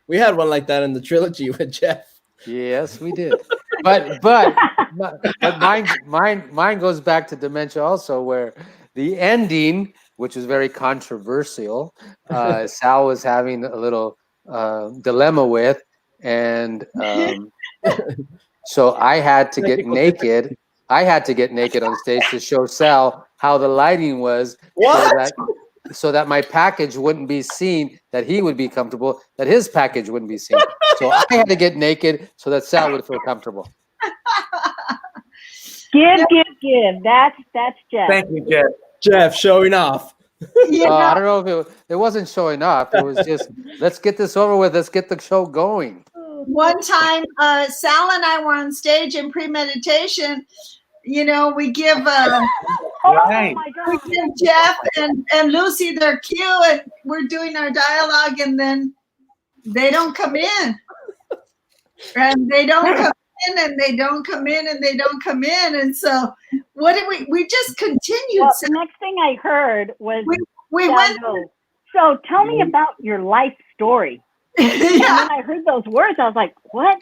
We had one like that in the trilogy with Jeff. Yes, we did. But mine goes back to Dementia also, where the ending, which was very controversial, Sal was having a little dilemma with, and so I had to get naked. I had to get naked on stage to show Sal how the lighting was, so that my package wouldn't be seen, that he would be comfortable, that his package wouldn't be seen. So I had to get naked so that Sal would feel comfortable. Give. That's Jeff. Thank you, Jeff. Jeff showing off. I don't know if it wasn't showing off. It was just, let's get this over with. Let's get the show going. One time, Sal and I were on stage in premeditation. We give Right. My God. we give Jeff and Lucy their cue, and we're doing our dialogue, and then they don't come in, and they don't come in, and they don't come in, and they don't come in, and so what did we just continued. Well, the next thing I heard was we went. So tell me about your life story. And when I heard those words, I was like, what?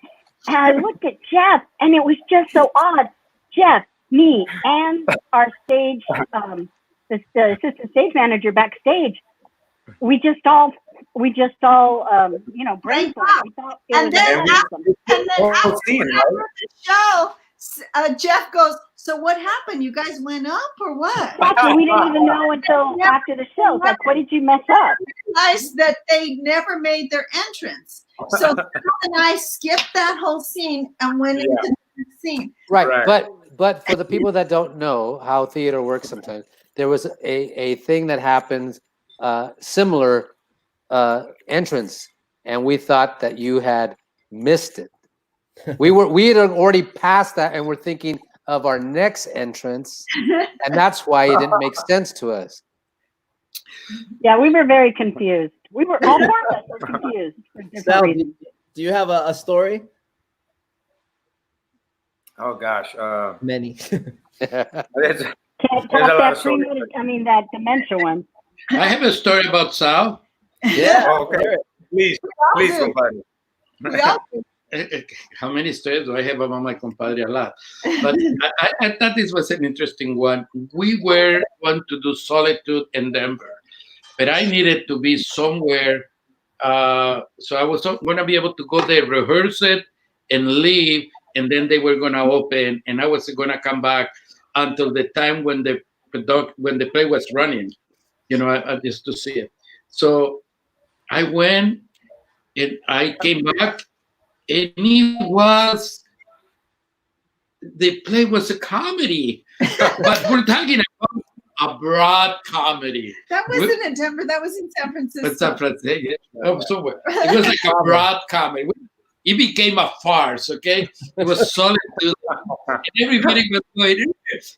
And I looked at Jeff, and it was just so odd. Jeff, me, and our stage, the assistant stage manager backstage, we just all brainstormed. We thought it And was then awesome. And then Whole after, scene, right? after the show, Jeff goes, so what happened? You guys went up or what? Exactly. We didn't even know until after the show. It's like, what did you mess up? Realized that they never made their entrance. So Phil and I skipped that whole scene and went into the next scene. Right. Right. But for the people that don't know how theater works sometimes, there was a thing that happened, similar entrance, and we thought that you had missed it. We had already passed that, and we're thinking of our next entrance, and that's why it didn't make sense to us. Yeah, we were very confused. We were all four of us were confused for different Sal, reasons. do you have a story? Oh gosh. Many. There's Can't There's a talk lot that of stories. that dementia one. I have a story about Sal. Yeah. Oh, okay. Please, compadre. We all do. How many stories do I have about my compadre? A lot. But I thought this was an interesting one. We were going to do Solitude in Denver, but I needed to be somewhere. So I was going to be able to go there, rehearse it, and leave, and then they were going to open, and I was going to come back until the time when the play was running. I just to see it. So I went, and I came back. And the play was a comedy, but we're talking about a broad comedy. That wasn't in Denver. That was in San Francisco. But San Francisco, somewhere. It was like a broad comedy. It became a farce, okay? It was Solitude. And everybody was going,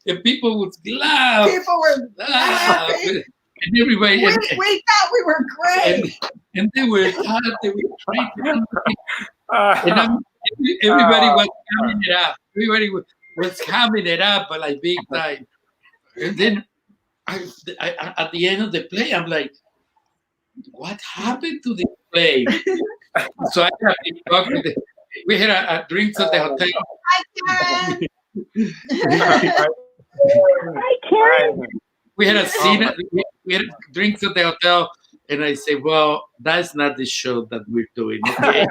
and people would laugh. People were laughing. And everybody. We thought we were great. And they were trying to. And everybody was hamming it up. Everybody was hamming it up, but like big time. And then I at the end of the play, I'm like, what happened to this play? So I have been talking with we had a drinks at the hotel. Hi, Karen. Hi, Karen. We had a scene. We had drinks at the hotel. And I say, well, that's not the show that we're doing. Okay?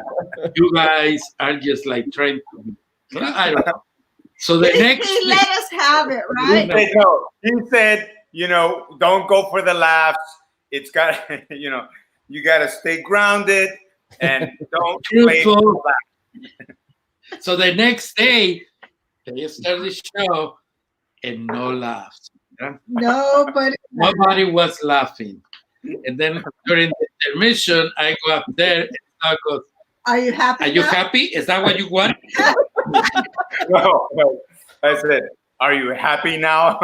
You guys are just like trying to. I don't know. So the next. He let us have it, right? He said, don't go for the laughs. It's got, you got to stay grounded and don't play for the laughs. So the next day, they start the show and no laughs. Yeah? Nobody was laughing. And then during the intermission, I go up there and I go, are you happy? Are you happy? Is that what you want? No. I said, are you happy now?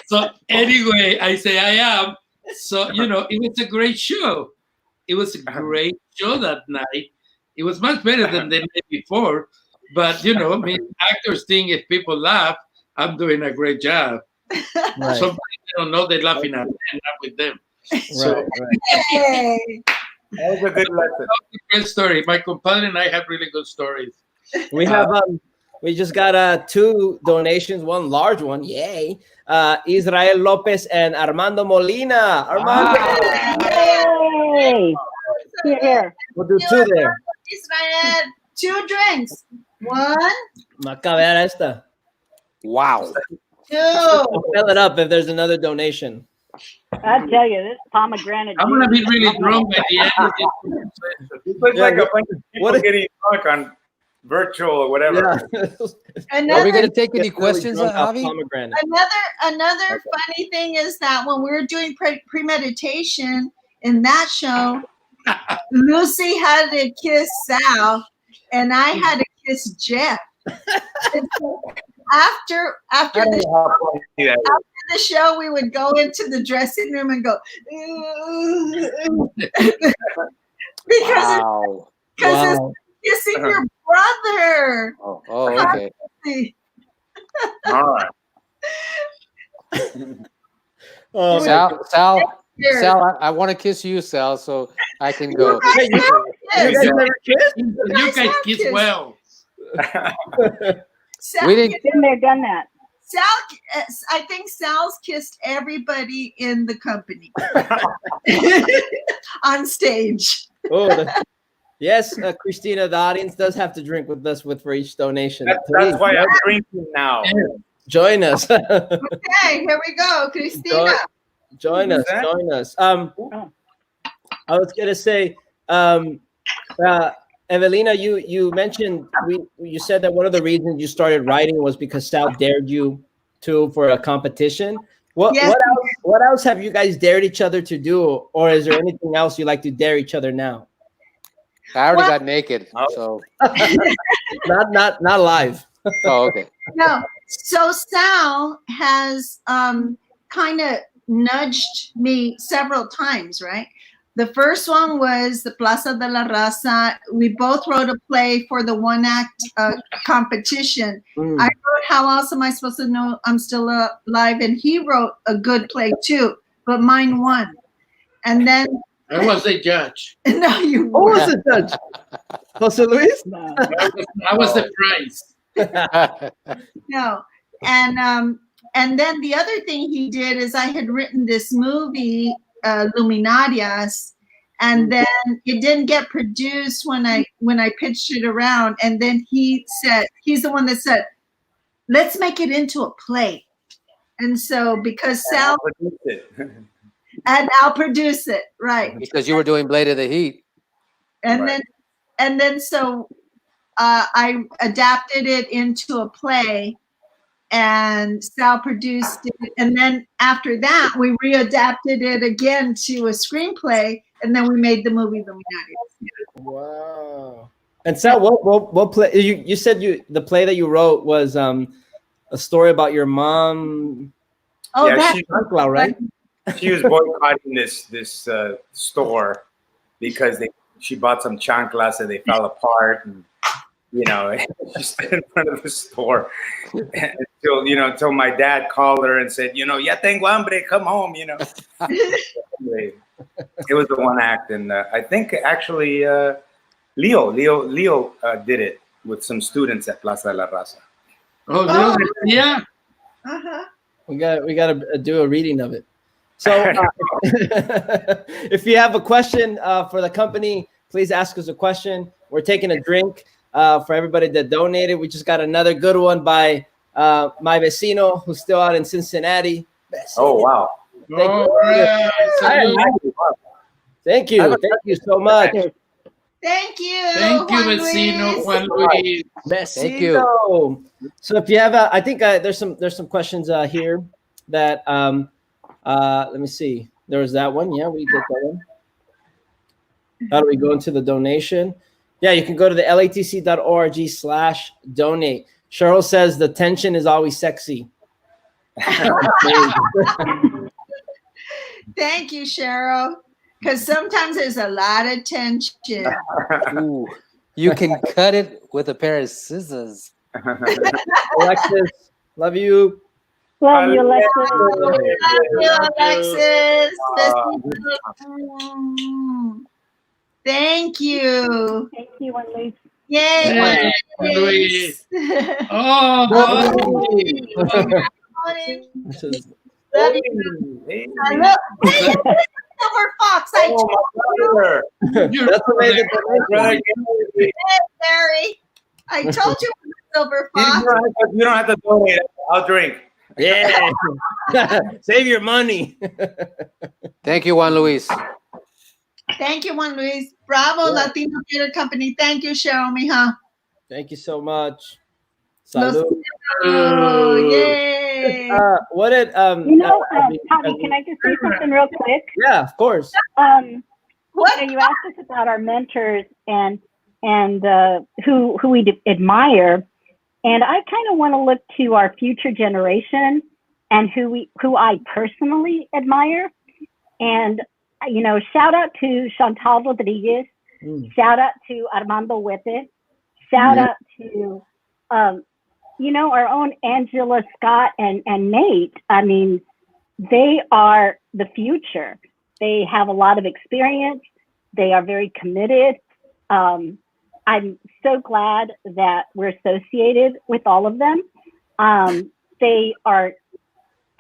So anyway, I say I am. So, it was a great show. It was a great show that night. It was much better than the night before. But, actors think if people laugh, I'm doing a great job. Right. Somebody they don't know they're laughing at me and not with them. Right. Hey. That was a good lesson. Great story. My compadre and I have really good stories. We have we just got 2 donations, one large one, yay. Israel Lopez and Armando Molina. Armando. Yay! Here. We'll do 2 there. Israel, 2 drinks. 1, Macabera esta. Wow. 2. I'll fill it up if there's another donation. I tell you, this pomegranate. I'm going to be really drunk by the end of this. It looks like a bunch of people what- getting drunk on virtual or whatever. Yeah. Are we going to take any Get really questions, drunk off Javi? pomegranate. Another funny thing is that when we were doing premeditation in that show, Lucy had to kiss Sal, and I had to kiss Jeff. And so after the show, we would go into the dressing room and go because Wow. it's kissing your brother. Oh, okay. All right. Oh, Sal, Cheers. Sal, I want to kiss you, Sal, so I can go. Hey, you guys never kissed? You guys kiss kiss. well. Sal, We didn't. Been there, done that. I think Sal's kissed everybody in the company on stage. Oh, yes, Christina, the audience does have to drink with us for each donation. That's Please, why I'm drinking now. join us. Okay, here we go, Christina. Join us. I was gonna say, Evelina, you mentioned you said that one of the reasons you started writing was because Sal dared you to for a competition. Yes. What else have you guys dared each other to do, or is there anything else you like to dare each other now? I already Well- got naked, so. Not live. Oh, okay. No, so Sal has kind of nudged me several times, right? The first one was the Plaza de la Raza. We both wrote a play for the one act competition. I wrote How Else Am I Supposed to Know I'm Still Alive? And he wrote a good play too, but mine won. And then I was the judge. no, you Who was weren't. the judge? Jose Luis? No. I was the prize. No. And then the other thing he did is I had written this movie, Luminarias, and then it didn't get produced when I pitched it around. And then he's the one that said, let's make it into a play. And so because Sal and I'll produce it, right. Because you were doing Blade of the Heat. And Right. then so I adapted it into a play, and Sal produced it. And then after that, we readapted it again to a screenplay, and then we made the movie Luminarias. Wow. And Sal, what play? You said the play that you wrote was a story about your mom. Oh, Yeah, that's she- Right? She was boycotting this store because she bought some chanclas and they fell apart, and she stood in front of the store until my dad called her and said, ya tengo hambre, come home, Anyway, it was the one act, and I think actually Leo did it with some students at Plaza de la Raza. Oh, Oh. yeah. uh-huh. We got to do a reading of it. So, if you have a question for the company, please ask us a question. We're taking a drink for everybody that donated. We just got another good one by my vecino, who's still out in Cincinnati. Oh wow! Thank you. Thank you so much. Thank you. Thank you, Juan vecino Luis. Juan Luis. Thank you. So if you have, I think there's some questions here that let me see. There was that one. Yeah, we did that one. How do we go into the donation? Yeah, you can go to the latc.org/donate. Cheryl says the tension is always sexy. Thank you, Cheryl. Because sometimes there's a lot of tension. Ooh, you can cut it with a pair of scissors. Alexis, love you. Love you, Alexis. Love you, Alexis. Thank you. Thank you, Juan Luis. Yay, Hey, Juan Luis. Luis. Oh, Morning. This is- Love you. Hey. I love- Hey, Silver Fox. I Oh, told my brother. That's what made the donation. you, Barry. I told you it was Silver You Fox. don't have to donate. I'll drink. Yeah. Save your money. Thank you, Juan Luis. Thank you, Juan Luis. Bravo, Yeah. Latino Theater Company. Thank you, Cheryl, mija. Thank you so much. Los- Salud. Oh, yay. What did Tommy, can I just say something real quick? Yeah, of course. What? You asked us about our mentors and who we admire, and I kind of want to look to our future generation and who I personally admire. And shout out to Chantal Rodriguez, shout out to Armando Huete, shout out to our own Angela Scott and Nate. I mean, they are the future. They have a lot of experience. They are very committed. I'm so glad that we're associated with all of them. They are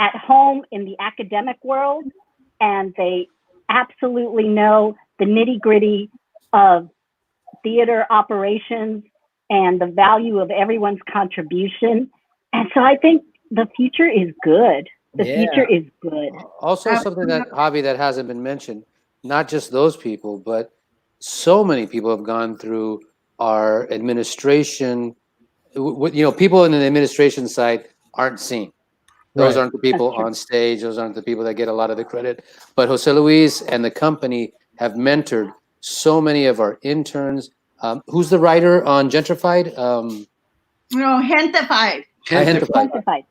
at home in the academic world, and they absolutely know the nitty-gritty of theater operations and the value of everyone's contribution. And so I think the future is good. The future is good. Also, something that, Javi, that hasn't been mentioned, not just those people, but so many people have gone through our administration. People in the administration side aren't seen. Those aren't the people on stage. Those aren't the people that get a lot of the credit. But Jose Luis and the company have mentored so many of our interns. Who's the writer on Gentrified? Gentified. Gentrified.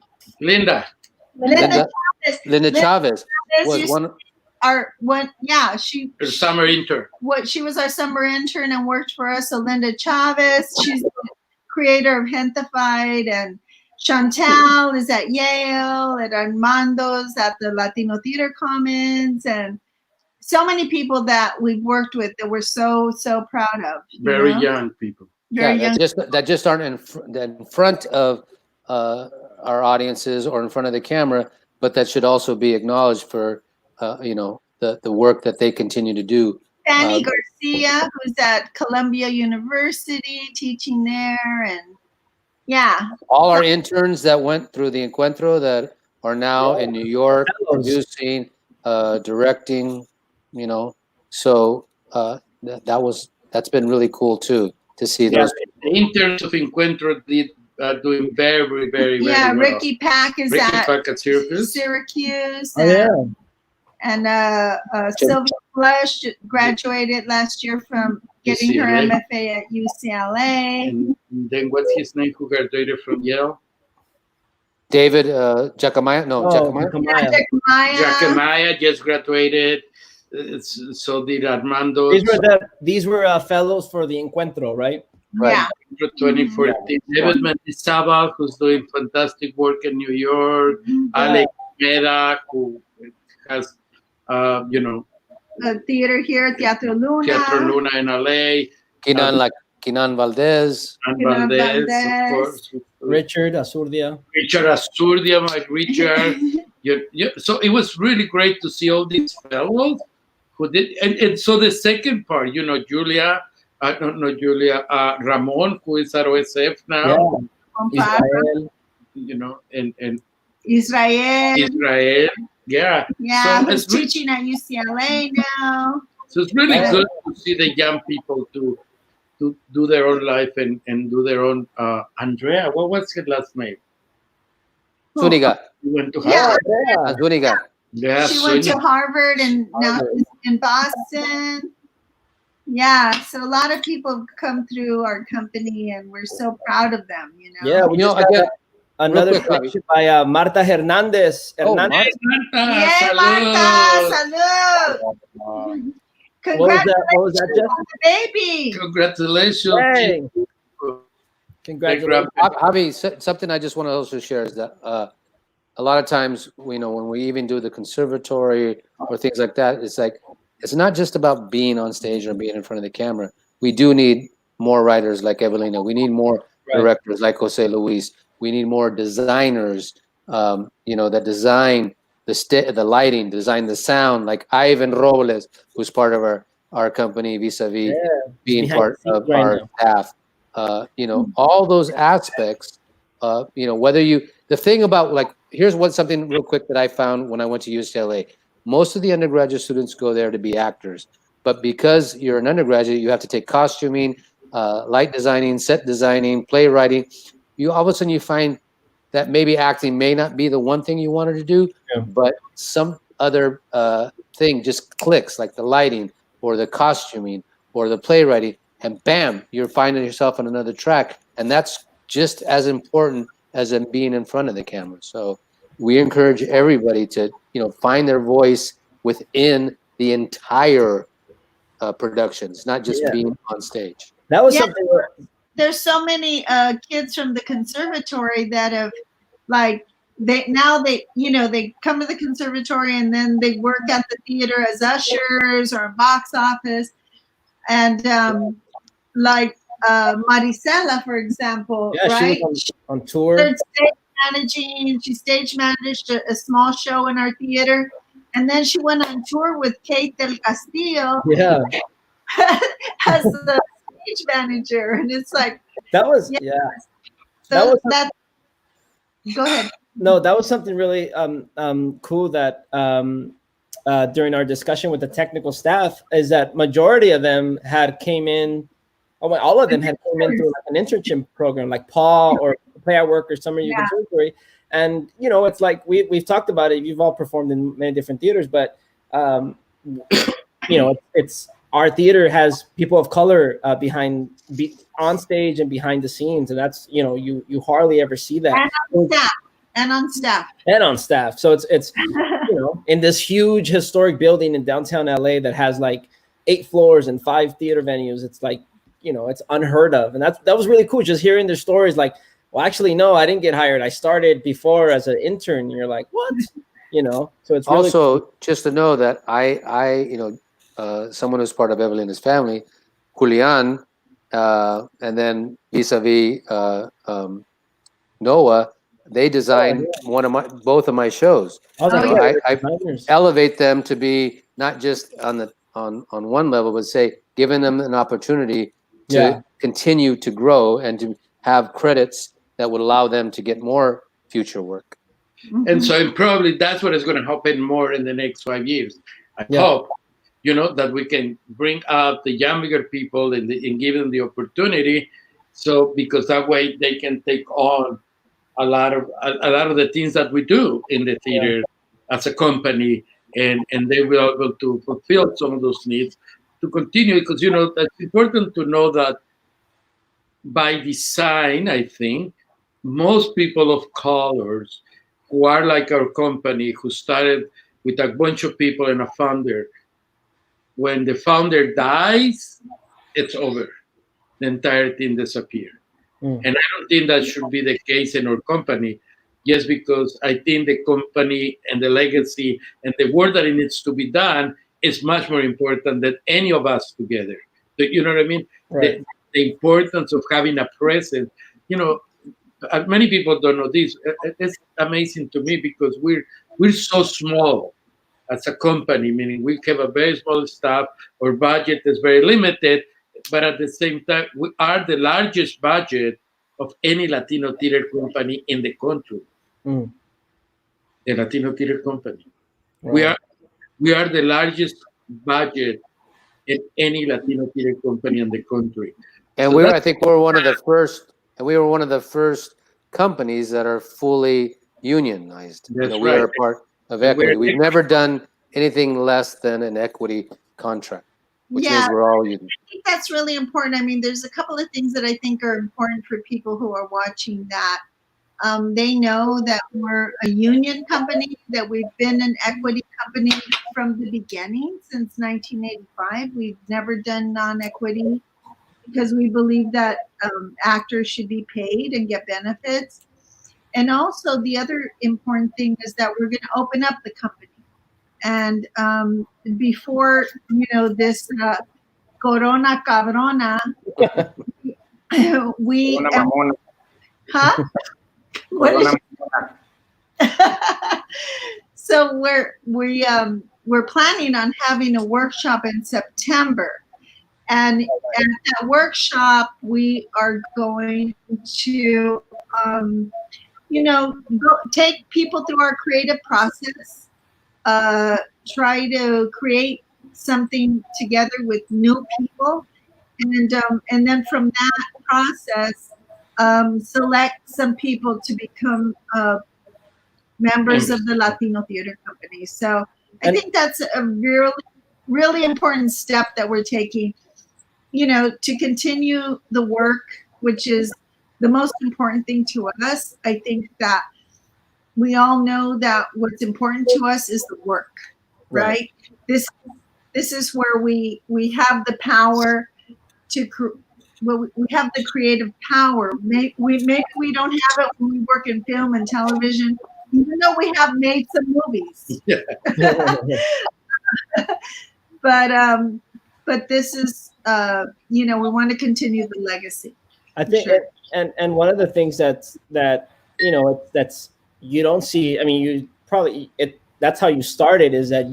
Linda Chavez was one. She her summer intern. She was our summer intern and worked for us. So Linda Chavez, she's the creator of Gentified, and Chantal is at Yale, and Armando's at the Latino Theater Commons, and so many people that we've worked with that we're so proud of. Very young people. Very young. That just aren't in front of our audiences or in front of the camera, but that should also be acknowledged for the work that they continue to do. Fanny Garcia, who's at Columbia University teaching there, and all our interns that went through the Encuentro that are now in New York producing, directing, so that's been really cool too to see those. The interns of Encuentro doing very, very, very well. Ricky Pack is at Syracuse. And Sylvia Flush graduated last year from getting her MFA at UCLA. And then what's his name who graduated from Yale? David Jacamaya? No, Jacamaya. Jacamaya just graduated. So did Armando. These were fellows for the Encuentro, right? Yeah. 2014. David Mendizabal, who's doing fantastic work in New York. Alex Meda, who has, the theater here, Teatro Luna in LA. Kinan Valdez. Of course. Richard Azurdia, my Richard. So it was really great to see all these fellows who did. And so the second part, Ramon, who is at OSF now. And Israel. Yeah. So who's teaching at UCLA now. So it's really good to see the young people to do their own life and do their own. Andrea, what was her last name? Zuniga. She went to Harvard. Zuniga. Yeah, she went to Harvard and now she's in Boston. Yeah, so a lot of people have come through our company and we're so proud of them, Yeah, we just got another collection by Marta Hernandez. Marta, salud. Congratulations on the baby. Congratulations. Hey. Congratulations. Javi, something I just want to also share is that a lot of times, when we even do the conservatory or things like that, it's not just about being on stage or being in front of the camera. We do need more writers like Evelina. We need more directors like Jose Luis. We need more designers, that design the lighting, design the sound, like Ivan Robles, who's part of our company, vis-a-vis being part of our staff. All those aspects. The thing about here's something real quick that I found when I went to UCLA. Most of the undergraduate students go there to be actors, but because you're an undergraduate, you have to take costuming, light designing, set designing, playwriting. All of a sudden you find that maybe acting may not be the one thing you wanted to do, but some other thing just clicks, like the lighting or the costuming or the playwriting, and bam, you're finding yourself on another track. And that's just as important as in being in front of the camera. So we encourage everybody to, find their voice within the entire productions, not just being on stage. That was something there's so many kids from the conservatory that have they come to the conservatory and then they work at the theater as ushers or box office. And like Maricela, for example, Yeah, right? she was on tour. Started stage managing. She stage managed a small show in our theater, and then she went on tour with Kate del Castillo Yeah, as the stage manager, and it's like, that was yeah. that So was that. Go ahead. no, that was something really cool that during our discussion with the technical staff is that majority of them came in. Oh, well, all of them had came in through like an internship program, like Paul or Play at Work or Summer Youth Conservatory. And it's like we've talked about it. You've all performed in many different theaters, but it's our theater has people of color on stage and behind the scenes, and that's you hardly ever see that. And on staff. So it's in this huge historic building in downtown LA that has like 8 floors and 5 theater venues. It's like it's unheard of, and that was really cool. Just hearing their stories, like, well, actually, no, I didn't get hired. I started before as an intern. And you're like, what? So it's really Also, cool. just to know that someone who's part of Evelyn's family, Julian, and then vis-a-vis Noah, they designed both of my shows. I elevate them to be not just on one level, but say giving them an opportunity to continue to grow and to have credits that would allow them to get more future work. And so probably that's what is going to happen more in the next 5 years. I hope, that we can bring out the younger people and give them the opportunity. So because that way they can take on a lot of the things that we do in the theater as a company, and they will be able to fulfill some of those needs to continue. Because that's important to know that by design, I think most people of colors who are like our company, who started with a bunch of people and a founder, when the founder dies, it's over. The entire thing disappears. And I don't think that should be the case in our company, just because I think the company and the legacy and the work that it needs to be done is much more important than any of us together. You know what I mean? Right. The importance of having a presence. Many people don't know this. It's amazing to me because we're so small as a company, meaning we have a very small staff, our budget is very limited, but at the same time, we are the largest budget of any Latino theater company in the country. The Latino Theater Company. Wow. We are the largest budget in any Latino theater company in the country. And I think we're one of the first, and we were one of the first companies that are fully unionized. That's we are part of equity. We've never done anything less than an equity contract, which means we're all union. I think that's really important. I mean, there's a couple of things that I think are important for people who are watching that. They know that we're a union company, that we've been an equity company from the beginning since 1985. We've never done non-equity because we believe that actors should be paid and get benefits. And also the other important thing is that we're going to open up the company. And before, this Corona Cabrona, we... Huh? What is So we're planning on having a workshop in September, and at that workshop we are going to take people through our creative process, try to create something together with new people, and then from that process select some people to become members of the Latino Theater Company. So I think that's a really, really important step that we're taking, to continue the work, which is the most important thing to us. I think that we all know that what's important to us is the work, right? This is where we have the power to we have the creative power. Maybe we don't have it when we work in film and television, even though we have made some movies. But this is, we want to continue the legacy. I think, Sure. and one of the things that's you don't see. I mean, you probably that's how you started, is that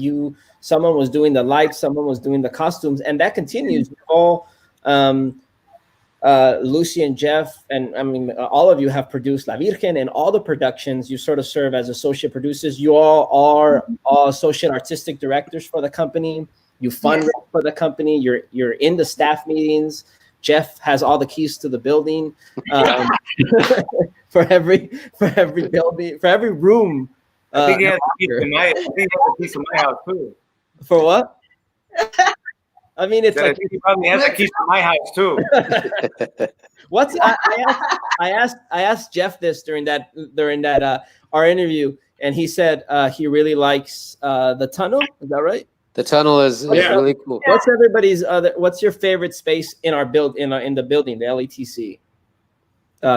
someone was doing the lights, someone was doing the costumes, and that continues. All Lucy and Jeff, and I mean, all of you have produced La Virgen and all the productions. You sort of serve as associate producers. You all are associate artistic directors for the company. You fundraise for the company. You're in the staff meetings. Jeff has all the keys to the building, for every building, for every room. I think he has a piece of my house too. For what? I mean, it's like he probably has a keys to my house too. I asked Jeff this during that our interview, and he said he really likes the tunnel. Is that right? The tunnel is really cool. What's everybody's what's your favorite space in our in the building, the LETC?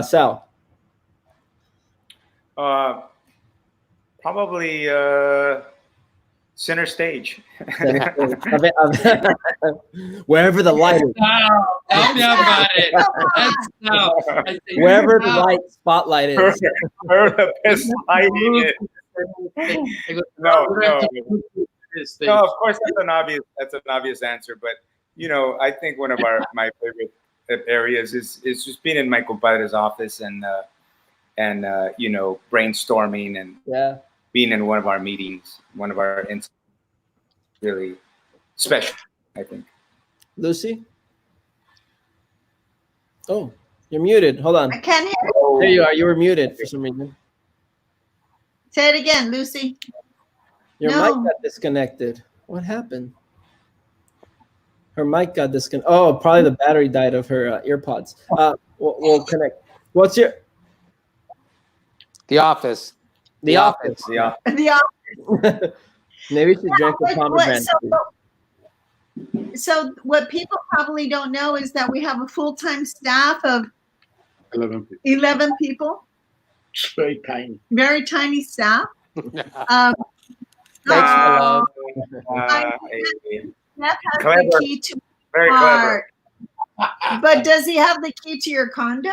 Sal. Probably center stage. Wherever the light is. Tell me about it. Wherever the light spotlight is. Where the best lighting is. No, of course that's an obvious answer, but I think one of my favorite areas is just being in my compadre's office and brainstorming and being in one of our meetings, one of our really special, I think. Lucy? Oh, you're muted. Hold on. I can't hear you. There you are. You were muted for some reason. Say it again, Lucy. Your mic got disconnected. What happened? Her mic got disconnected. Oh, probably the battery died of her earpods. We'll connect. What's your... The Office. The Office. Yeah. The Office. Maybe we should drink the pomegranate. So what people probably don't know is that we have a full-time staff of 11 people. Very tiny. Very tiny staff. Thanks for the love. Jeff has the key to Very heart. But does he have the key to your condo?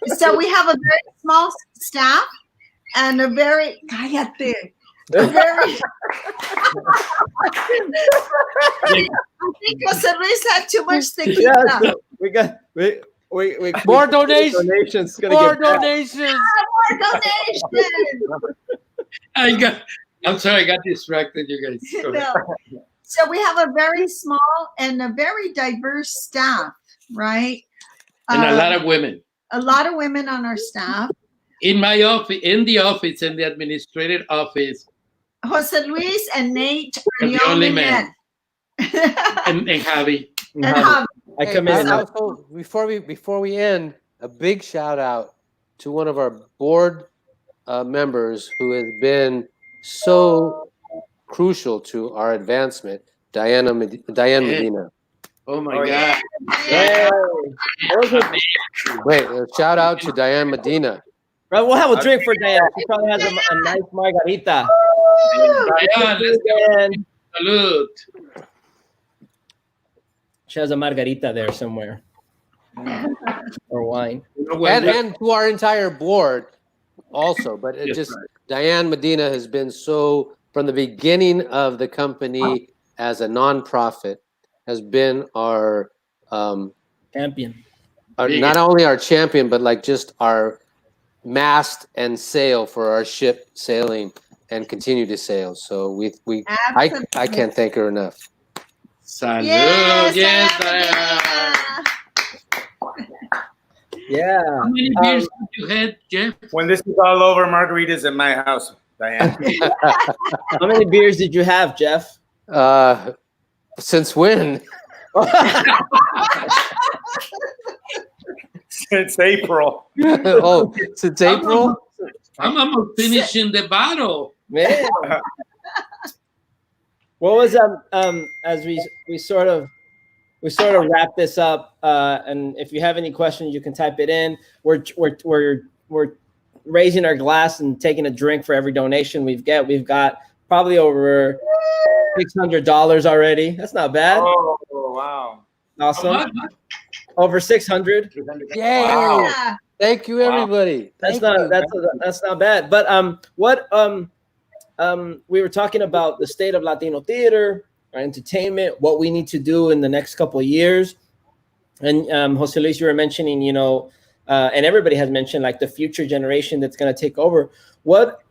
So we have a very small staff and a very I think Jose Luis had too much tequila. So we More donations. More donations. More donations. I'm sorry, I got distracted, you guys. No. So we have a very small and a very diverse staff, right? And a lot of women. A lot of women on our staff. In my office, in the administrative office, Jose Luis and Nate are the only men. and Javi. And Javi. I come in. Also, before we end, a big shout out to one of our board members who has been so crucial to our advancement, Diane Medina. Oh my God! Yeah. Wait, shout out to Diane Medina. Right, we'll have a drink for Diane. She probably has a nice margarita. Diane, let's go. Salute. She has a margarita there somewhere. Or wine. And to our entire board also. But it just, Diane Medina has been so, from the beginning of the company as a nonprofit, has been our champion. Not only our champion, but like just our mast and sail for our ship sailing and continue to sail. So I can't thank her enough. Salud. Yes, Yeah. How many beers did you had, Jeff? When this is all over, margaritas at my house, Diane. How many beers did you have, Jeff? Since when? Since April. Oh, since April? I'm almost finishing the bottle. Man. What was as we sort of we sort of wrap this up. And if you have any questions, you can type it in. We're raising our glass and taking a drink for every donation we've got. We've got probably over $600 already. That's not bad. Oh, wow. Awesome. Over 600. Yay! Wow. Yeah. Thank you, everybody. That's Thank not you. that's not bad. But we were talking about the state of Latino theater, our entertainment, what we need to do in the next couple of years. And Jose Luis, you were mentioning, and everybody has mentioned like the future generation that's going to take over. What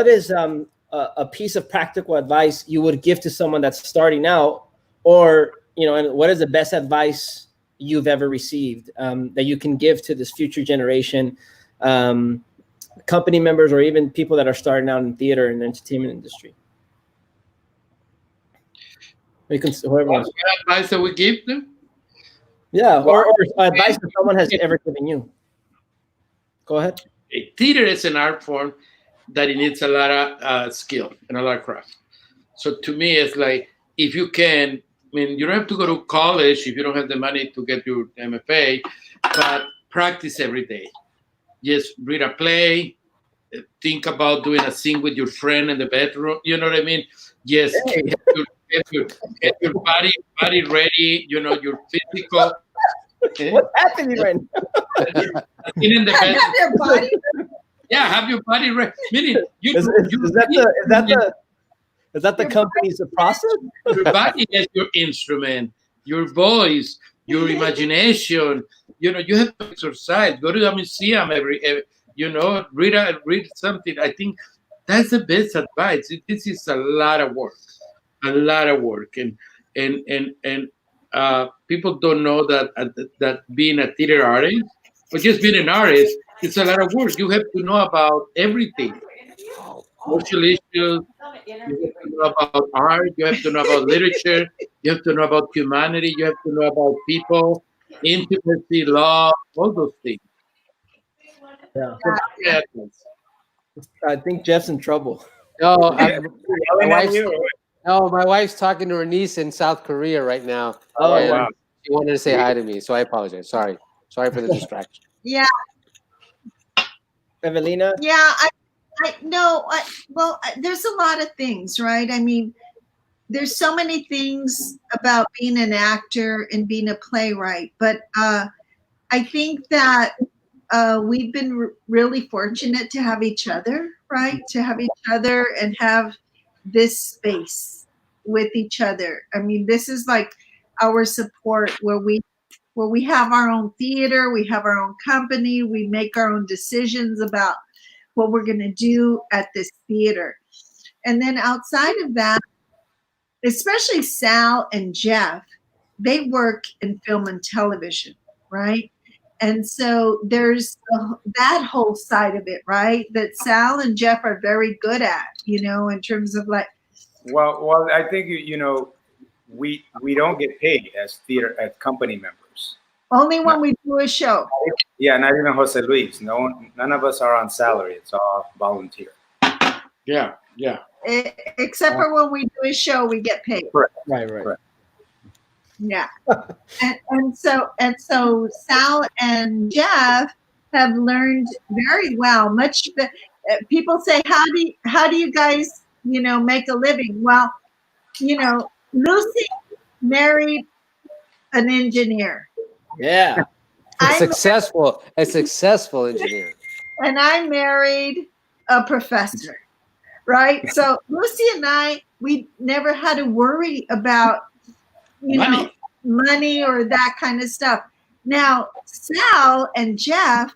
is a piece of practical advice you would give to someone that's starting out, or and what is the best advice you've ever received that you can give to this future generation, company members, or even people that are starting out in theater and the entertainment industry? You can whoever What wants. advice that we give them? Yeah, or advice that someone has ever given you. Go ahead. Theater is an art form that it needs a lot of skill and a lot of craft. So to me, it's like, if you can, you don't have to go to college if you don't have the money to get your MFA, but practice every day. Just read a play, think about doing a scene with your friend in the bedroom. You know what I mean? Yes, get your body ready. Your physical. What's happening right now? In the Have bedroom. your body. Yeah, have your body ready. Meaning, Is that the company's process? Your body is your instrument, your voice, your imagination. You have to exercise. Go to a museum every read something. I think that's the best advice. This is a lot of work, and people don't know that being a theater artist, or just being an artist, it's a lot of work. You have to know about everything. Social issues. You have to know about art. You have to know about literature. You have to know about humanity. You have to know about people, intimacy, love, all those things. Yeah. Yeah. I think Jeff's in trouble. No, Yelling at you? my wife's talking to her niece in South Korea right now. Oh, and wow. She wanted to say hi to me, so I apologize. Sorry for the distraction. Yeah. Evelina? Yeah. There's a lot of things, right? I mean, there's so many things about being an actor and being a playwright, but I think that we've been really fortunate to have each other, right? To have each other and have this space with each other. I mean, this is like our support where we have our own theater, we have our own company, we make our own decisions about what we're going to do at this theater. And then outside of that, especially Sal and Jeff, they work in film and television, right? And so there's that whole side of it, right? That Sal and Jeff are very good at, in terms of like. Well, I think we don't get paid as company members. Only when we do a show. Yeah, not even Jose Luis. None of us are on salary. It's all volunteer. Yeah. Except for when we do a show, we get paid. Right. Yeah. and so Sal and Jeff have learned very well. People say, how do you guys, make a living? Well, Lucy married an engineer. Yeah. A successful engineer. And I married a professor, right? So Lucy and I, we never had to worry about, money or that kind of stuff. Now, Sal and Jeff,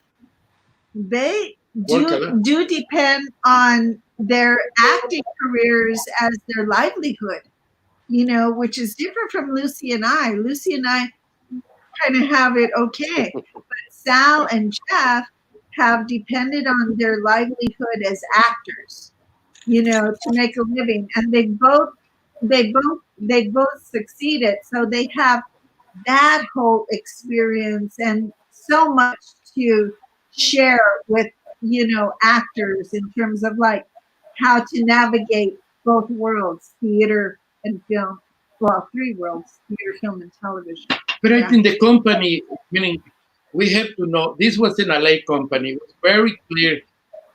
they do depend on their acting careers as their livelihood, which is different from Lucy and I. Lucy and I kind of have it okay. But Sal and Jeff have depended on their livelihood as actors, to make a living. And they both succeeded. So they have that whole experience and so much to share with, actors in terms of like how to navigate both worlds, theater and film. well, 3 worlds: theater, film, and television. But I think the company, meaning we have to know, this was an LA company. It was very clear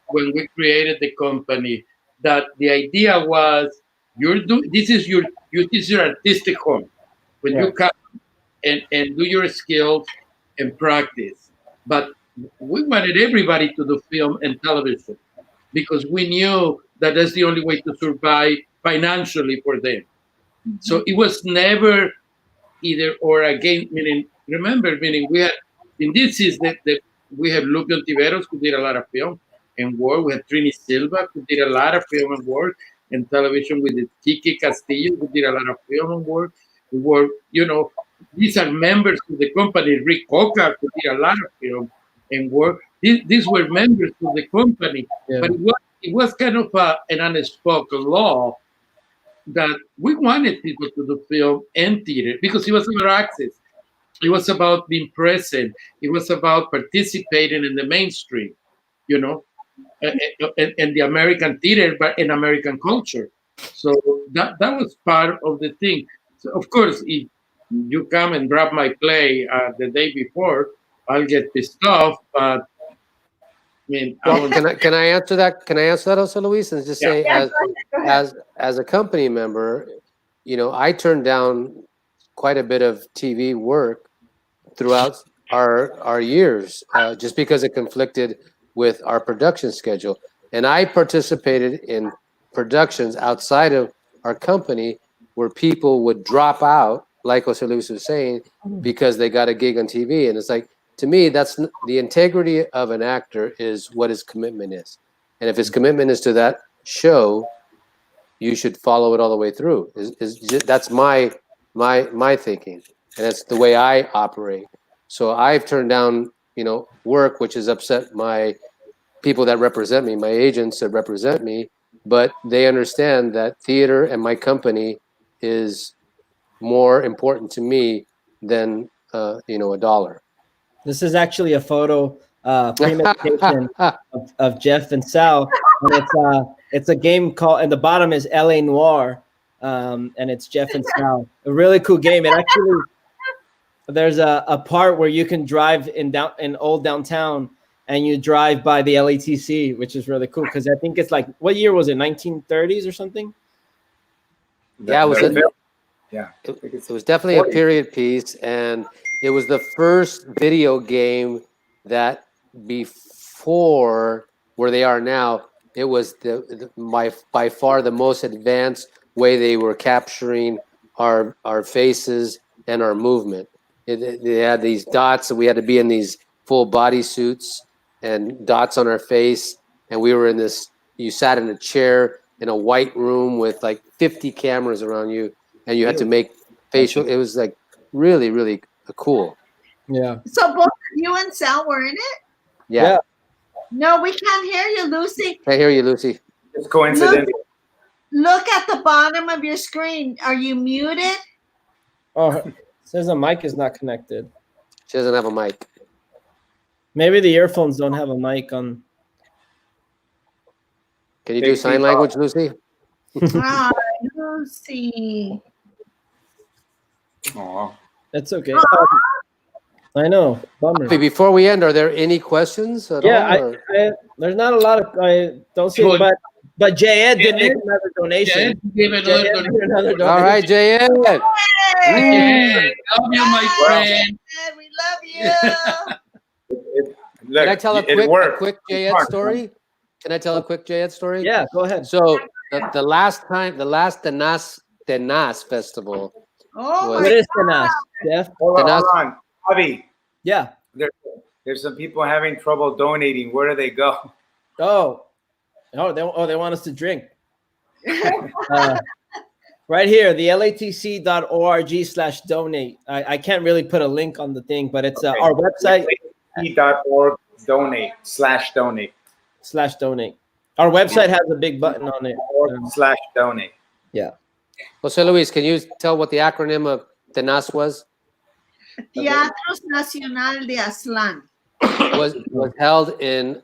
when we created the company that the idea was this is your artistic home. When you come and do your skills and practice. But we wanted everybody to do film and television because we knew that that's the only way to survive financially for them. Mm-hmm. So it was never either or again. Meaning we had in this is that we have Lupe Ontiveros who did a lot of film and work. We had Trini Silva who did a lot of film and work and television. We did Kiki Castillo who did a lot of film and work. We were, these are members of the company. Rick Coca who did a lot of film and work. These were members of the company, but it was kind of an unspoken law that we wanted people to do film and theater because it was about access. It was about being present. It was about participating in the mainstream, and the American theater, but in American culture. So that was part of the thing. So of course, if you come and drop my play the day before, I'll get pissed off. But I mean, Well, can I answer that? Can I answer that also, Luis? And just say, Yeah, go ahead. as a company member, I turned down quite a bit of TV work throughout our years, just because it conflicted with our production schedule. And I participated in productions outside of our company where people would drop out, like Jose Luis was saying, because they got a gig on TV. And it's like, to me, that's the integrity of an actor is what his commitment is. And if his commitment is to that show, you should follow it all the way through. That's my thinking, and that's the way I operate. So I've turned down, work which has upset my people that represent me, my agents that represent me, but they understand that theater and my company is more important to me than a dollar. This is actually a photo premeditation of Jeff and Sal, and it's a game called, and the bottom is LA Noir, and it's Jeff and Sal. A really cool game. It actually, there's a part where you can drive in old downtown, and you drive by the LATC, which is really cool because I think it's like, what year was it? 1930s or something? Yeah, it was. Yeah, it was definitely a period piece, and it was the first video game that before where they are now, it was by far the most advanced way they were capturing our faces and our movement. They had these dots, and we had to be in these full body suits and dots on our face, and we were in this. You sat in a chair in a white room with like 50 cameras around you, and you had to make facial. It was like really, really cool. Yeah. So both you and Sal were in it? Yeah. No, we can't hear you, Lucy. I hear you, Lucy. It's coincidental. Look at the bottom of your screen. Are you muted? Oh, it says the mic is not connected. She doesn't have a mic. Maybe the earphones don't have a mic on. Can you do sign language, Lucy? Ah, Lucy. Aw. That's okay. I know. Bummer. Okay, before we end, are there any questions at all? There's not a lot of. I don't see, but J.Ed did make another donation. All right, J.Ed. Love you, my friend. We love you. Can I tell a quick J.Ed story? Can I tell a quick J.Ed story? Yeah, go ahead. So the last Tenas festival. Oh, what is Tenas, Jeff? Hold on. Javi, Yeah. there's some people having trouble donating. Where do they go? They want us to drink. Right here, the latc.org/donate. I can't really put a link on the thing, but it's our website. latc.org /donate. Our website has a big button on it. /donate. Yeah. Jose Luis, can you tell what the acronym of Tenas was? Teatros Nacional de Aztlán. Was held in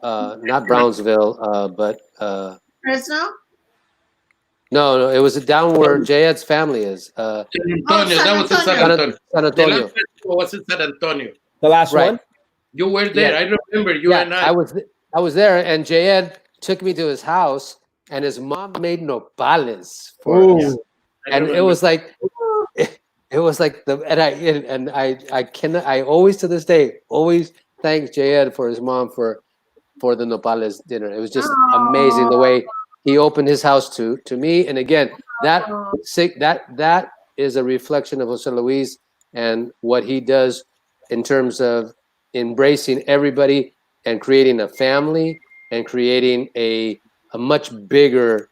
not Brownsville, but Fresno? No, it was down where Jayed's family is. San Antonio. San That was in San Antonio. Antonio. San The Antonio. last festival was in San Antonio. The last Right. one? You were there. Yeah. I remember you and I was there, and Jayed took me to his house, and his mom made nopales for us. Ooh. And it was like it was like I cannot, I always to this day always thank Jayed for his mom for the nopales dinner. It was just amazing the way he opened his house to me. And again, that is a reflection of Jose Luis and what he does in terms of embracing everybody and creating a family and creating a much bigger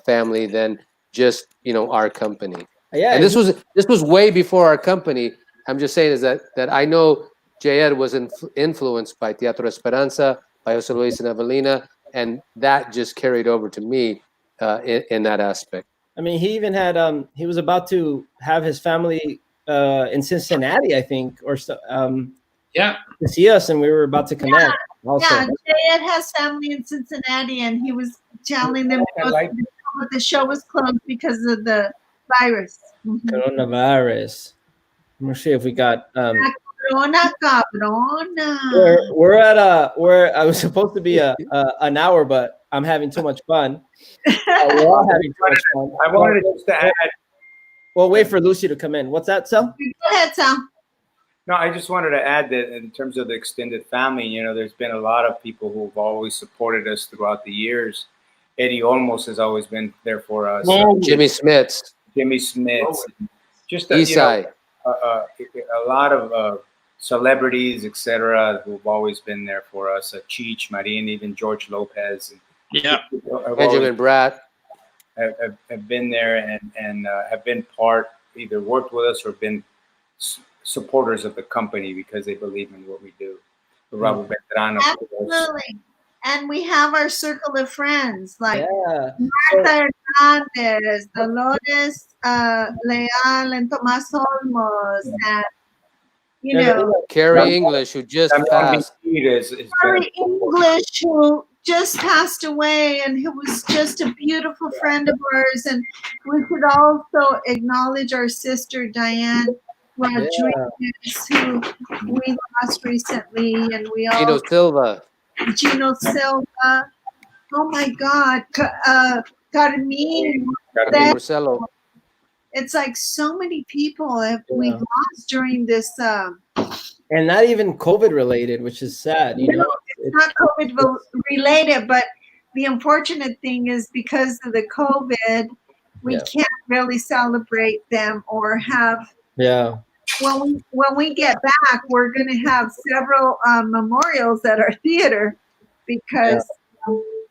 family than just our company. Yeah. And this was way before our company. I'm just saying is that I know Jayed was influenced by Teatro Esperanza, by Jose Luis and Evelina, and that just carried over to me in that aspect. I mean, he even had he was about to have his family in Cincinnati, I think, or so, yeah, to see us, and we were about to connect. Also. Yeah, Jayed has family in Cincinnati, and he was telling them but the show was closed because of the virus. Coronavirus. I'm gonna see if we got Corona, cabrona. we're at where I was supposed to be an hour, but I'm having too much fun. We're all having too much fun. I wanted just to add. Well, wait for Lucy to come in. What's that, Sal? Go ahead, Sal. No, I just wanted to add that in terms of the extended family, there's been a lot of people who've always supported us throughout the years. Eddie Olmos has always been there for us. Jimmy Smits. Just Isai. A lot of celebrities, etc., who've always been there for us. Cheech, Marin, even George Lopez. Benjamin Bratt. Have been there and have been either worked with us or been supporters of the company because they believe in what we do. Rabo Beltrán, absolutely. And we have our circle of friends like Martha Hernandez, Dolores Leal, and Tomas Olmos, and Carrie English, who just passed. Carrie English, who just passed away, and who was just a beautiful friend of ours. And we could also acknowledge our sister Diane Rodriguez, who we lost recently, and we all Gino Silva. Oh my God, Carmen Marcelo. It's like so many people we've lost during this. And not even COVID related, which is sad. It's not COVID related, but the unfortunate thing is because of the COVID, we can't really celebrate them or have. Yeah. When we get back, we're going to have several memorials at our theater because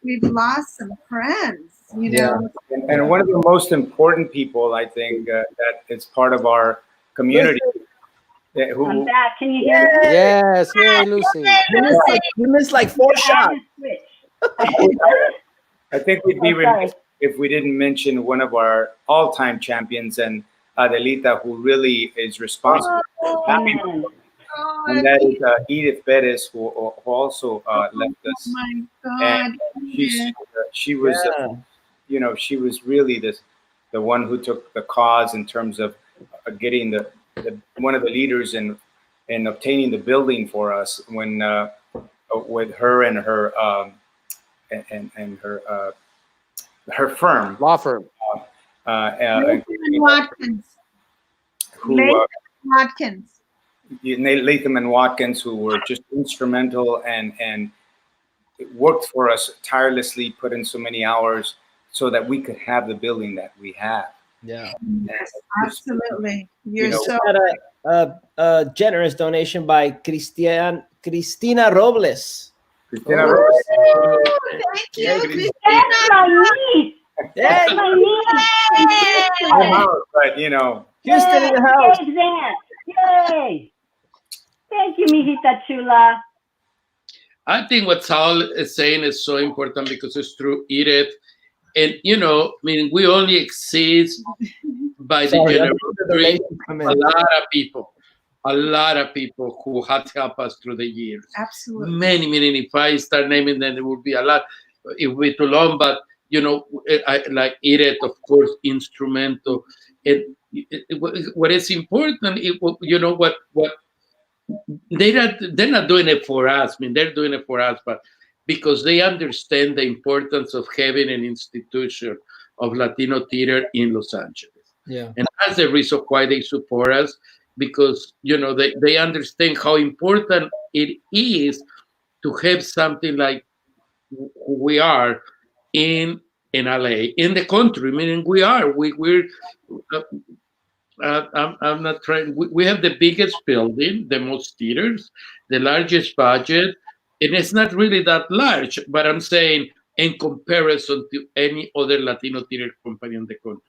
we've lost some friends. And one of the most important people, I think, that is part of our community. I'm back. Can you hear me? Yes, yay, Lucy. You missed like 4 shots. I think we'd be remiss if we didn't mention one of our all-time champions and Adelita, who really is responsible for that. And that is Edith Perez, who also left us. Oh my God! And she was, she was really the one who took the cause in terms of getting the one of the leaders in obtaining the building for us when with her and her her firm, law firm, Latham Watkins. Latham and Watkins, who were just instrumental and worked for us tirelessly, put in so many hours so that we could have the building that we have. Yeah, yes, absolutely. You're a generous donation by Cristina Robles. Cristina Robles. Thank you, Cristina. That's my niece. But Houston in the house. Yay! Thank you, mijita chula. I think what Saul is saying is so important because it's true, Edith. And, we only exist by the generosity of a lot of people who have helped us through the years. Absolutely. Many. If I start naming them, it would be a lot. It would be too long, but like Iret, of course, instrumental. What is important, what they're not doing it for us. I mean, they're doing it for us, but because they understand the importance of having an institution of Latino theater in Los Angeles. Yeah. And that's the reason why they support us, because they understand how important it is to have something like who we are in LA, in the country. Meaning we're I'm not trying. We have the biggest building, the most theaters, the largest budget, and it's not really that large. But I'm saying in comparison to any other Latino theater company in the country,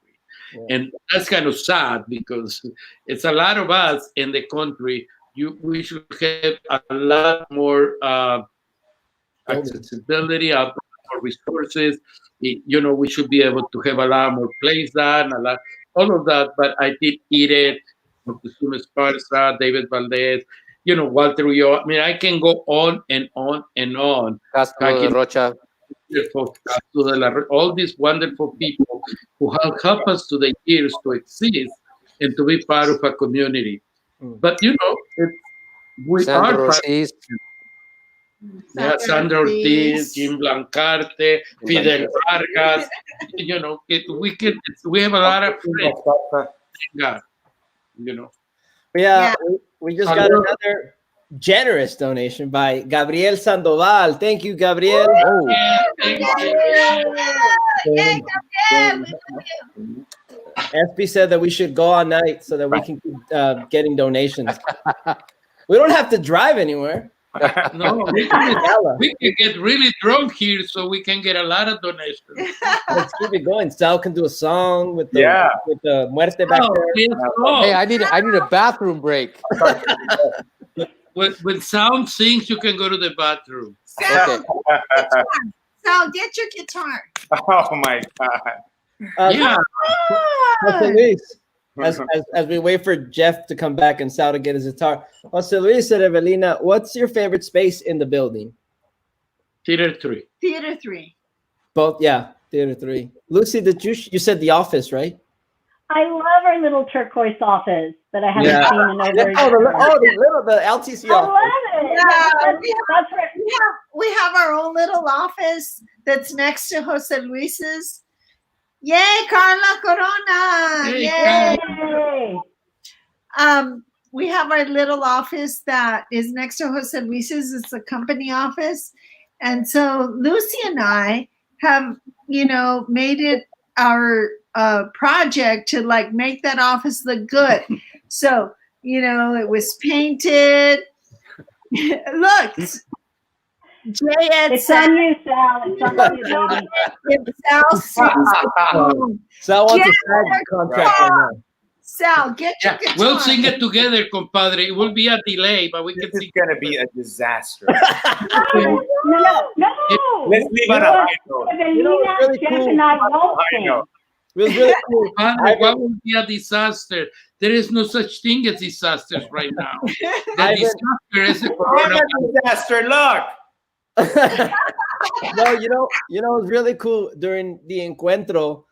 and that's kind of sad because it's a lot of us in the country. We should have a lot more accessibility, a lot more resources. We should be able to have a lot more plays done, all of that. But I did eat it. Moctezuma Esparza, David Valdez, Walter Ulloa. I mean, I can go on and on and on. Castro de Rocha. All these wonderful people who have helped us to the years to exist and to be part of a community. But we Sandro are part. Ortiz. Yeah, Sandra Ortiz, Jim Blancarte, Fidel Vargas. We have a lot of friends. God, Yeah, we just got another generous donation by Gabriel Sandoval. Thank you, Gabriel. Thank you. SB said that we should go all night so that we can keep getting donations. We don't have to drive anywhere. No, we can get really drunk here so we can get a lot of donations. Let's keep it going. Sal can do a song with the Muerte back there. Hey, I need a bathroom break. When sound sings, you can go to the bathroom. Sal, Sal, get your guitar. Oh my God. Yeah. Jose Luis, as we wait for Jeff to come back and Sal to get his guitar. Jose Luis and Evelina, what's your favorite space in the building? Theater 3. Theater 3. Both, yeah, Theater 3. Lucy, you said the office, right? I love our little turquoise office that I haven't seen in over a year. The LTC I office. love it. Yeah, we have our own little office that's next to Jose Luis's. Yay, Carla Corona! Yay! We have our little office that is next to Jose Luis's. It's a company office. And so Lucy and I have, made it our project to like make that office look good. So, it was painted. Look, it's on you, Sal. It's on you, baby. Sal wants a SAG contract right now. Sal, get your guitar. We'll sing it together, compadre. It will be a delay, but we can This is sing. going to be a disaster. No. Let's leave on a high note. really Jeff cool. and I won't I sing. know. It was really cool. Compadre, what would be a disaster? There is no such thing as disasters right now. The disaster is the I'm coronavirus. a disaster. Look. No, it was really cool during the encuentro.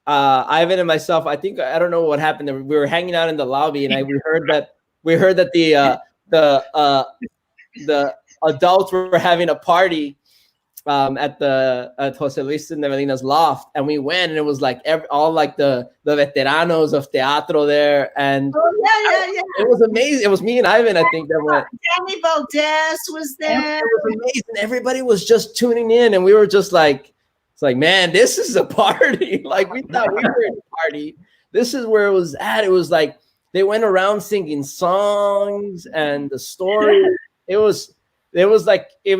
Ivan and myself, I don't know what happened. We were hanging out in the lobby, and we heard that the adults were having a party at Jose Luis and Evelina's loft, and we went, and it was like all like the veteranos of teatro there, and it was amazing. It was me and Ivan, I think, that went. Danny Valdez was there. It was amazing. Everybody was just tuning in, and we were just like, it's like, man, this is a party. Like, we thought we were in a party. This is where it was at. It was like they went around singing songs and the story. It was like a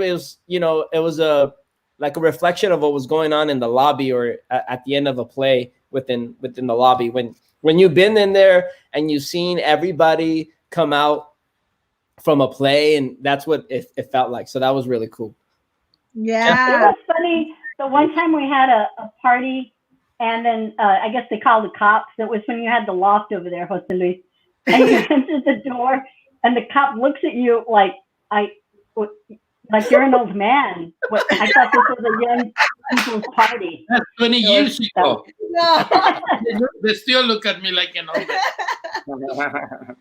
reflection of what was going on in the lobby or at the end of a play within the lobby. When you've been in there and you've seen everybody come out from a play, and that's what it felt like. So that was really cool. Yeah. It was funny. The one time we had a party, and then I guess they called the cops. It was when you had the loft over there, Jose Luis, and you entered the door, and the cop looks at you like, Like you're an old man. What, I thought this was a young people's party. That's 20 years ago. No. They still look at me like an old man.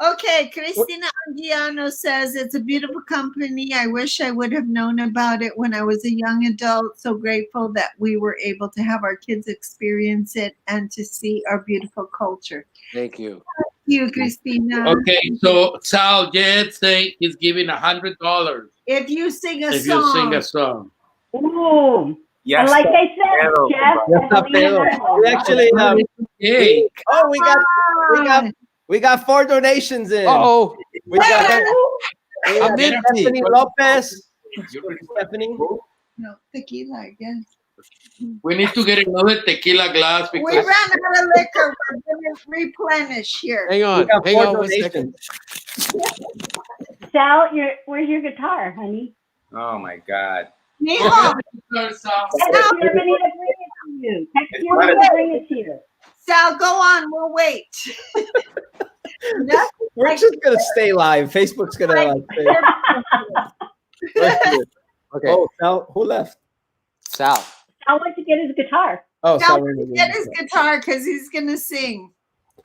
Okay, Cristina Anguiano says it's a beautiful company. I wish I would have known about it when I was a young adult. So grateful that we were able to have our kids experience it and to see our beautiful culture. Thank you. Thank you, Cristina. Okay, so Sal Jet say he's giving $100 If you sing a if song. you sing a song. Ooh. Ya And like está I said, pedo, Jeff, Ya está pedo. We actually, Hey, we got 4 donations in. Uh-oh. We got I'm empty. Stephanie Lopez. Stephanie. No, tequila, I guess. we need to get another tequila glass We because ran out of liquor. We're going to replenish here. Hang We on. got Hang 4 on 1 second. donations. Sal, where's your guitar, honey? Oh my God. Mijo, Sal. Text Germany to bring it to you. Text Germany to bring it to you. Sal, go on. We'll wait. We're just gonna stay live. Facebook's gonna like. Okay. Oh, Sal, who left? Sal. Sal went to get his guitar. Oh, Sal, Sal. get his guitar because he's going to sing.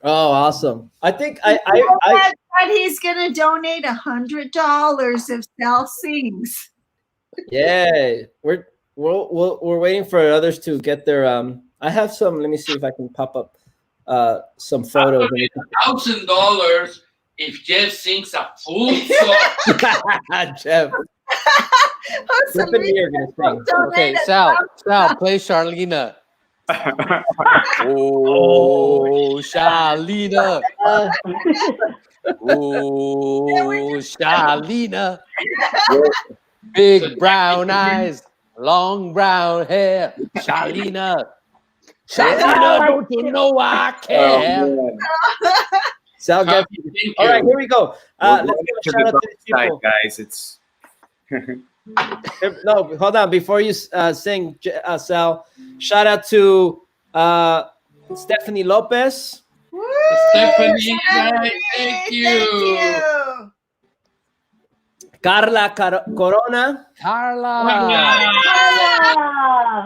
Oh, awesome. I think You know what? He's going to donate $100 if Sal sings. yeah, we're waiting for others to get their I have some. Let me see if I can pop up some photos. $1,000 if Jeff sings a full song. Jeff. Jeff and me are gonna sing. Okay, Sal, play Charlena. Oh, Charlena. Oh, Charlena. Big brown eyes, long brown hair. Charlena. Charlena, don't you know I care? Oh, Sal, Thank all you. right, here we go. man. Let's give a shout out to these Side, people. guys. It's No, hold on. Before you sing, Sal, shout out to Stephanie Lopez. Woo! Stephanie, thank you. Carla Corona Carla. Ah,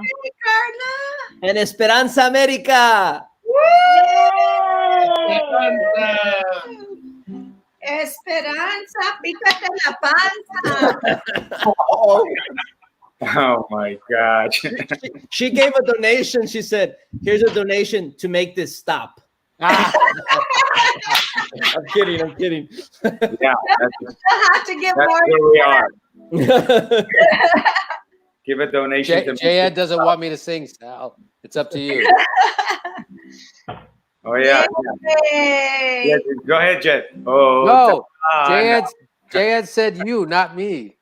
Hey, Carla. and Esperanza America. Esperanza, pícate la panza. oh my God. She gave a donation. She said, "Here's a donation to make this stop." I'm kidding. I'm kidding. Yeah, I have to give that's more. where we are. Give a donation to Jayad doesn't want me to sing, Sal. It's up to you. Oh yeah. Yay. Yeah, go ahead, Jet. Oh No, no. Jayad said you, not me.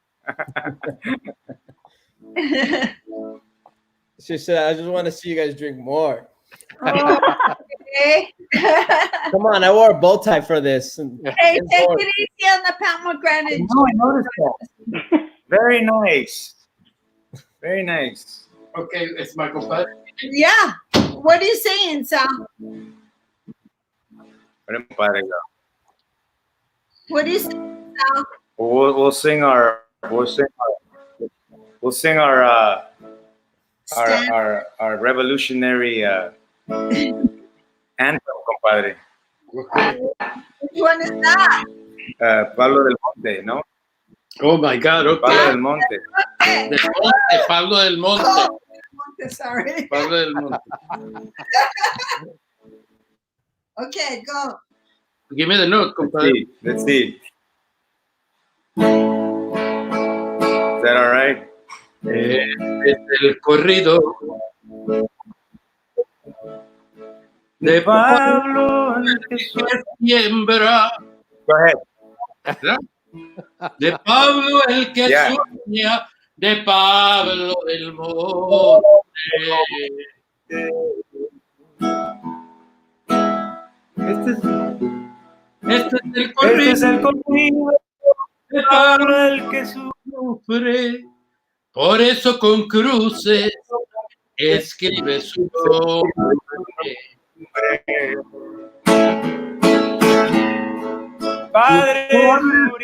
She said, "I just want to see you guys drink more." Okay. Come on, I wore a bow tie for this. Hey, take it easy on the pomegranate. No, I noticed that. Very nice. Very nice. Okay, it's my compadre. Yeah. What are you saying, Sal? What are you saying, Sal? We'll sing our revolutionary anthem, compadre. Okay. Which one is that? Pablo del Monte, ¿no? Oh my God, okay. Pablo del Monte. Del Monte, Pablo del Monte. Oh, sorry. Pablo del Monte. Okay, go. Give me the note, compadre. Let's see. Is that all right? El corrido de Pablo el que siembra. Go ahead. ¿Verdad? De Pablo el que Yeah. sueña, de Pablo del monte. Este es Este es el corrido el conmigo de Pablo el que sufre. Por eso con cruces escribe su nombre. Padre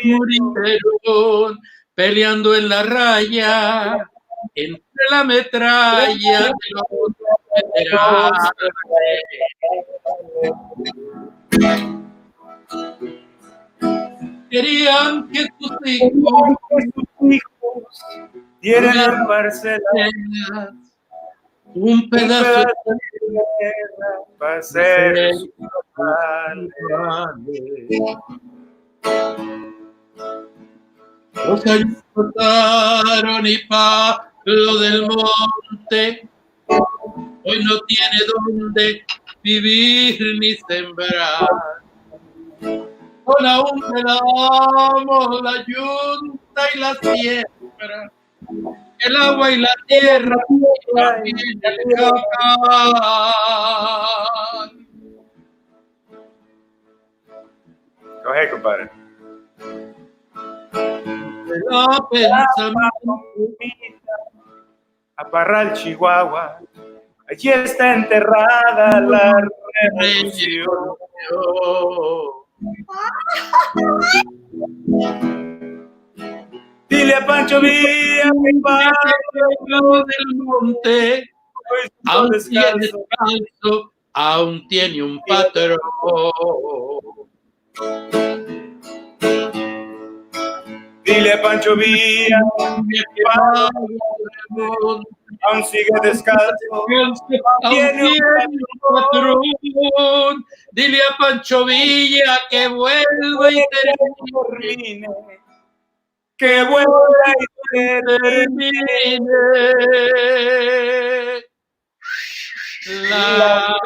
Murieron peleando en la raya, entre la metralla de los veteranos. Querían que tus hijos Tienen parcelas, un pedazo de tierra para ser sus Los años pasaron y Pablo del Monte hoy no tiene dónde vivir ni sembrar. Con aún te damos la yunta y la siembra, el agua y la tierra y también el cacao. Go ahead, compadre. La pensamiento A Parral, Chihuahua, allí está enterrada la revolución. Dile a Pancho Villa que Pablo del Monte aún tiene descanso. descanso, aún tiene un patrón. Dile a Pancho Villa que Pablo aún sigue descalzo. Tiene un patrón. Dile a Pancho Villa que vuelva y termine. Que vuelva y termine. La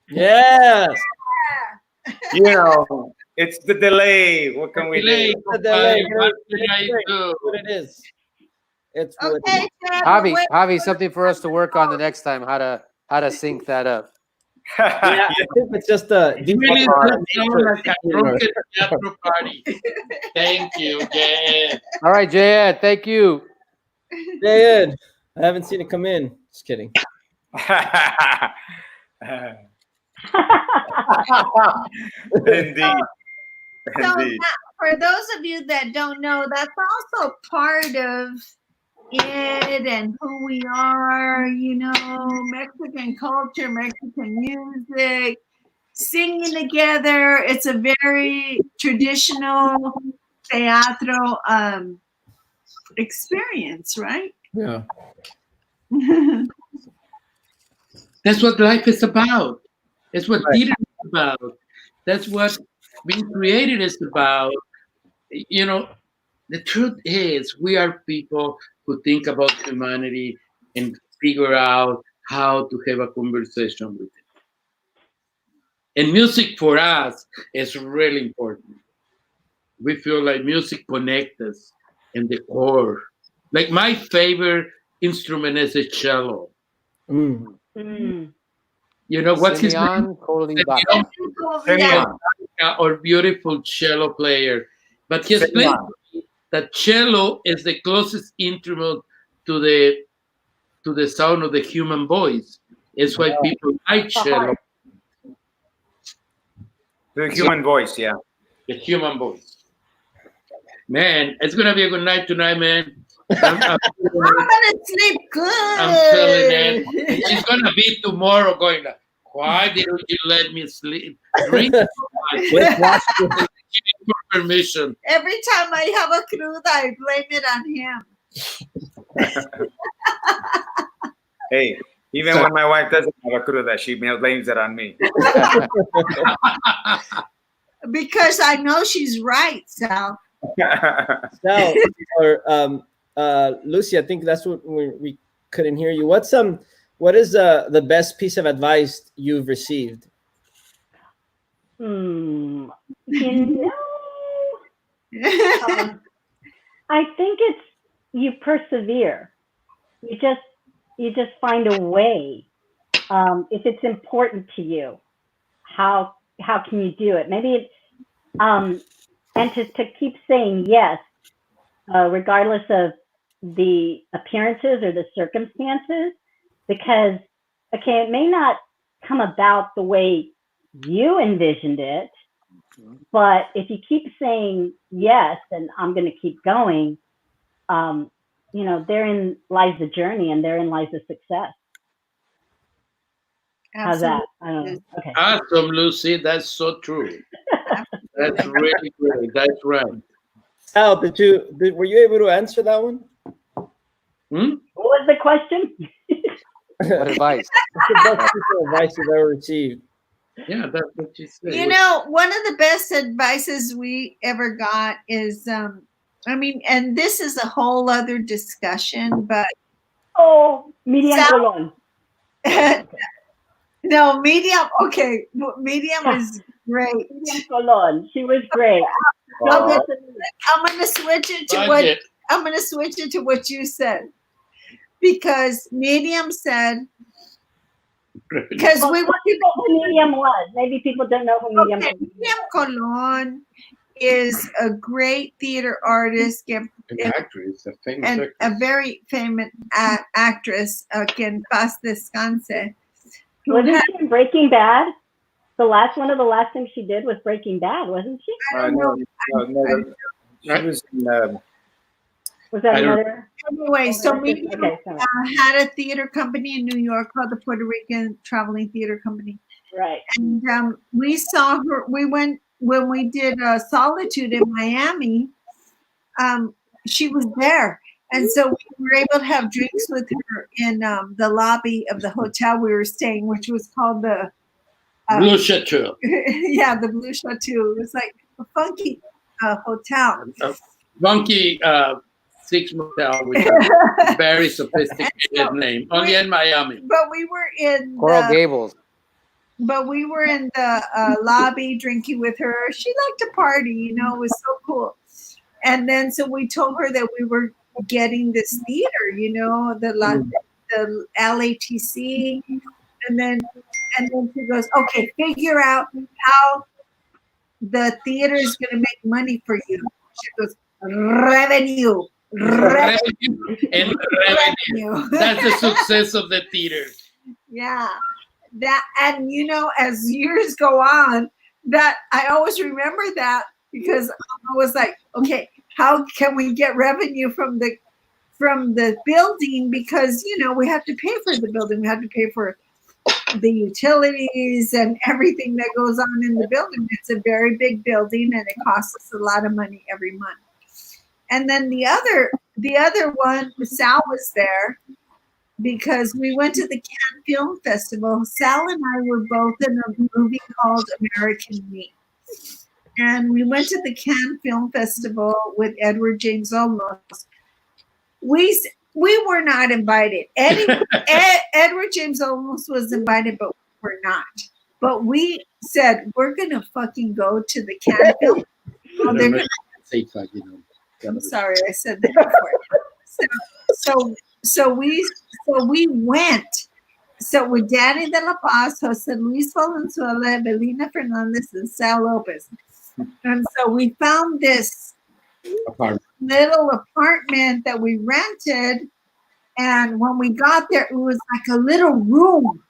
Yes. You know, it's the delay. What can we do? What can I do? What it is. It's what it Okay, is. Chad, Javi, wait. Javi, something for us to work on the next time. How to sync that up. Yeah, I think it's just a It really does sound like a drunken teatro party. Thank you, yeah. All right, Jay, thank you. Ed, I haven't seen it come in. Just kidding. Indeed. So Indeed. for those of you that don't know, that's also part of it and who we are, you know, Mexican culture, Mexican music, singing together. It's a very traditional teatro experience, right? Yeah. That's what life is about. That's what theater is about. That's what being created is about. You know, the truth is, we are people who think about humanity and figure out how to have a conversation with it. And music for us is really important. We feel like music connects us in the core. Like my favorite instrument is a cello. Mm. You know what's his name? Simeon Kolibak. Yeah. Or beautiful cello player. But he explained to me that cello is the closest instrument to the sound of the human voice. It's why people like cello, The human voice, yeah. the human voice. Man, it's gonna be a good night tonight, man. I'm gonna sleep good. I'm feeling it. She's gonna be tomorrow going like, why didn't you let me sleep? Drink so much. Let's watch this. Give me permission. Every time I have a cruda, I blame it on him. Hey, even when my wife doesn't have a cruda, she blames it on me. Because I know she's right, Sal. Now, or Lucy, I think that's what we couldn't hear you. What is the best piece of advice you've received? You know, I think it's you persevere. You just find a way. If it's important to you, how can you do it? Maybe it's and to keep saying yes, regardless of the appearances or the circumstances, because, okay, it may not come about the way you envisioned it, but if you keep saying yes, and I'm going to keep going, therein lies the journey and therein lies the success. How's that? I don't know. Okay. Awesome, Lucy. That's so true. That's really great. That's right. Sal, were you able to answer that one? Hmm? What was the question? What advice? What's the best piece of advice you've ever received? Yeah, that's what you said. You know, one of the best advices we ever got is, and this is a whole other discussion, but Oh, Miriam Colon. no, medium. Okay, medium is great. Miriam Colon. She was great. I'm gonna switch it to what I'm gonna switch it to what you said, because medium said, because we were who Miriam was. Maybe people don't know who Miriam was. Miriam Colon is a great theater artist, An actress, a famous and actress. a very famous actress, que en paz descanse. Wasn't she in Breaking Bad? The last one of the last things she did was Breaking Bad, wasn't she? I don't know. No. She was in. Was that another? Anyway, so we Okay, sorry. had a theater company in New York called the Puerto Rican Traveling Theater Company. Right. And we saw her. We went when we did Solitude in Miami. She was there, and so we were able to have drinks with her in the lobby of the hotel we were staying, which was called the Blue Chateau. yeah, the Blue Chateau. It was like a funky hotel. Funky 6 motel with a very sophisticated name. Only in Miami. But we were in Coral Gables. But we were in the lobby drinking with her. She liked to party, you know, it was so cool. And then so we told her that we were getting this theater, you know, the LATC. And then she goes, okay, figure out how the theater is going to make money for you. She goes, revenue. And revenue. That's the success of the theater. Yeah. And you know, as years go on, that I always remember that, because I was like, okay, how can we get revenue from the building? Because, you know, we have to pay for the building. We have to pay for the utilities and everything that goes on in the building. It's a very big building, and it costs us a lot of money every month. And then the other one, Sal was there, because we went to the Cannes Film Festival. Sal and I were both in a movie called American Me. And we went to the Cannes Film Festival with Edward James Olmos. We were not invited. Edward James Olmos was invited, but we were not. But we said, we're going to fucking go to the Cannes Film Festival. I'm sorry, I said that before. So we went. So with Danny De La Paz, Jose Luis Valenzuela, Belina Fernandez, and Sal Lopez. And so we found this little apartment that we rented. And when we got there, it was like a little room.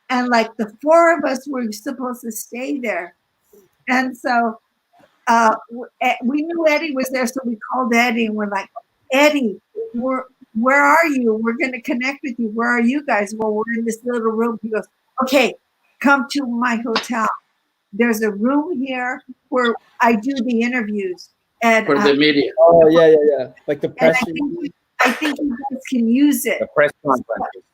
And like the four of us were supposed to stay there. And so we knew Eddie was there, so we called Eddie and we're like, Eddie, where are you? We're going to connect with you. Where are you guys? Well, we're in this little room. He goes, okay, come to my hotel. There's a room here where I do the interviews. And for the media. Oh, yeah. Like the press. I think you guys can use it. The press conference.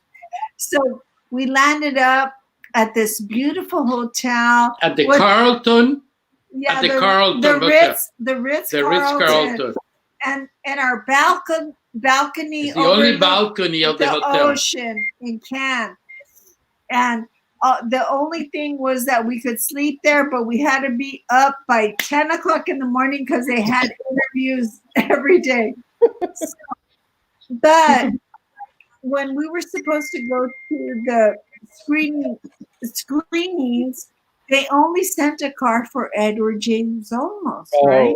So we landed up at this beautiful hotel. At the Carlton. Yeah, at the Carlton. The Ritz Carlton. And our balcony. It's the only balcony of the hotel. Ocean in Cannes. And the only thing was that we could sleep there, but we had to be up by 10 o'clock in the morning because they had interviews every day. But when we were supposed to go to the screenings, they only sent a car for Edward James Olmos, right?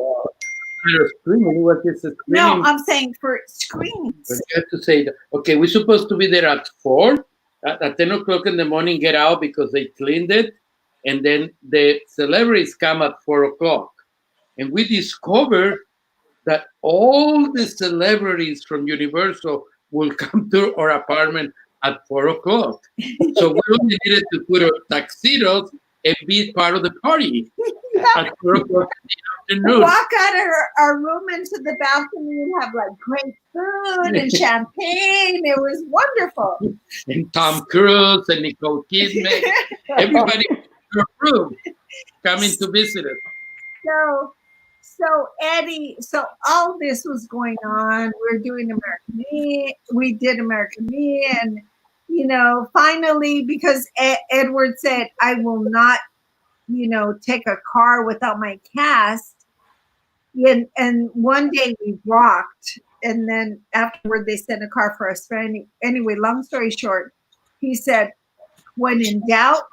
screening. What is a No, screening? I'm saying for screenings. But you have to say, that, okay, we're supposed to be there at 4, at 10 o'clock in the morning, get out because they cleaned it. And then the celebrities come at 4 o'clock. And we discover that all the celebrities from Universal will come to our apartment at 4 o'clock. So we only needed to put our tuxedos and be part of the party at 4 o'clock in the afternoon. Walk out of our room into the balcony and have like great food and champagne. It was wonderful. And Tom Cruise and Nicole Kidman, everybody in our room coming to visit us. So Eddie, so all this was going on. We're doing American Me. We did American Me, and finally, because Edward said, "I will not, take a car without my cast." And one day we rocked, and then afterward they sent a car for us. But anyway, long story short, he said, "When in doubt,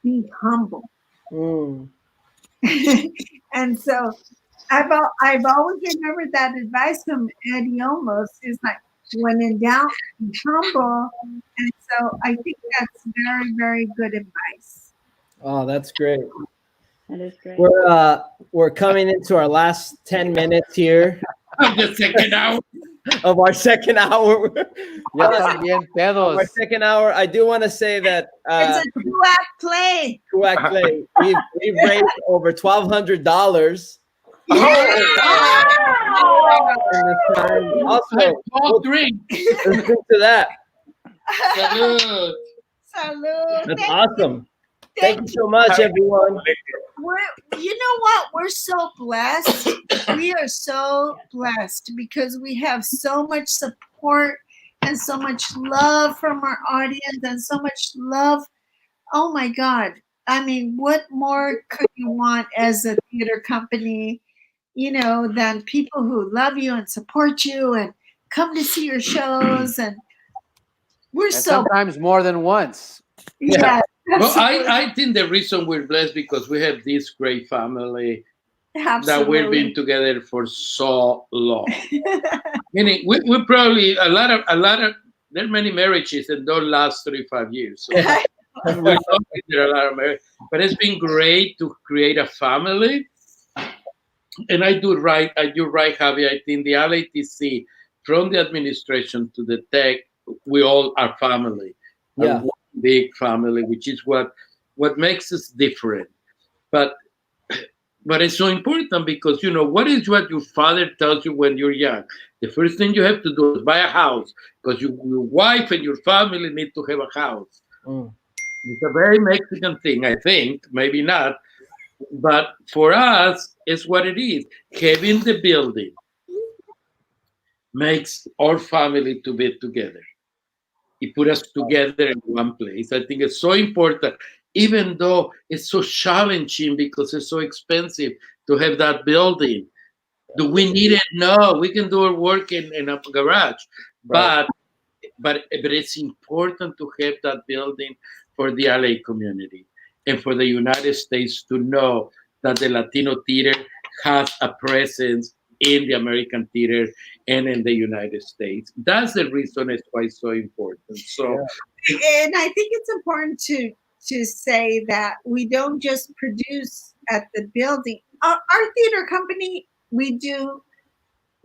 be humble." And so I've always remembered that advice from Eddie Olmos. Is like, when in doubt, be humble. And so I think that's very, very good advice. Oh, that's great. That is great. We're coming into our last 10 minutes here The second hour. of our second hour. Ya están bien pedos. Our second hour. I do want to say that It's a two-act play. Kuwait Clay, we've raised over $1,200. Also, All drink. let's get to that. Salud. Salud. That's awesome. Thank you so much, everyone. You know what? We're so blessed. We are so blessed because we have so much support and so much love from our audience and so much love. Oh my God. I mean, what more could you want as a theater company, than people who love you and support you and come to see your shows? And we're And so, sometimes more than once. yeah. Well, I think the reason we're blessed because we have this great family that we've been together for so long. Meaning, we probably a lot of there are many marriages that don't last 35 years. So we know there are a lot of marriages, but it's been great to create a family. And I do right, Javi. I think the LATC, from the administration to the tech, we all are family. Yeah. One big family, which is what makes us different. But it's so important because what is what your father tells you when you're young. The first thing you have to do is buy a house because your wife and your family need to have a house. It's a very Mexican thing, I think. Maybe not. But for us, it's what it is. Having the building makes our family to be together. It put us together in one place. I think it's so important, even though it's so challenging because it's so expensive to have that building. Do we need it? No, we can do our work in a garage. Right. But it's important to have that building for the LA community and for the United States to know that the Latino theater has a presence in the American theater and in the United States. That's the reason it's why it's so important. So, and I think it's important to say that we don't just produce at the building. Our theater company, we do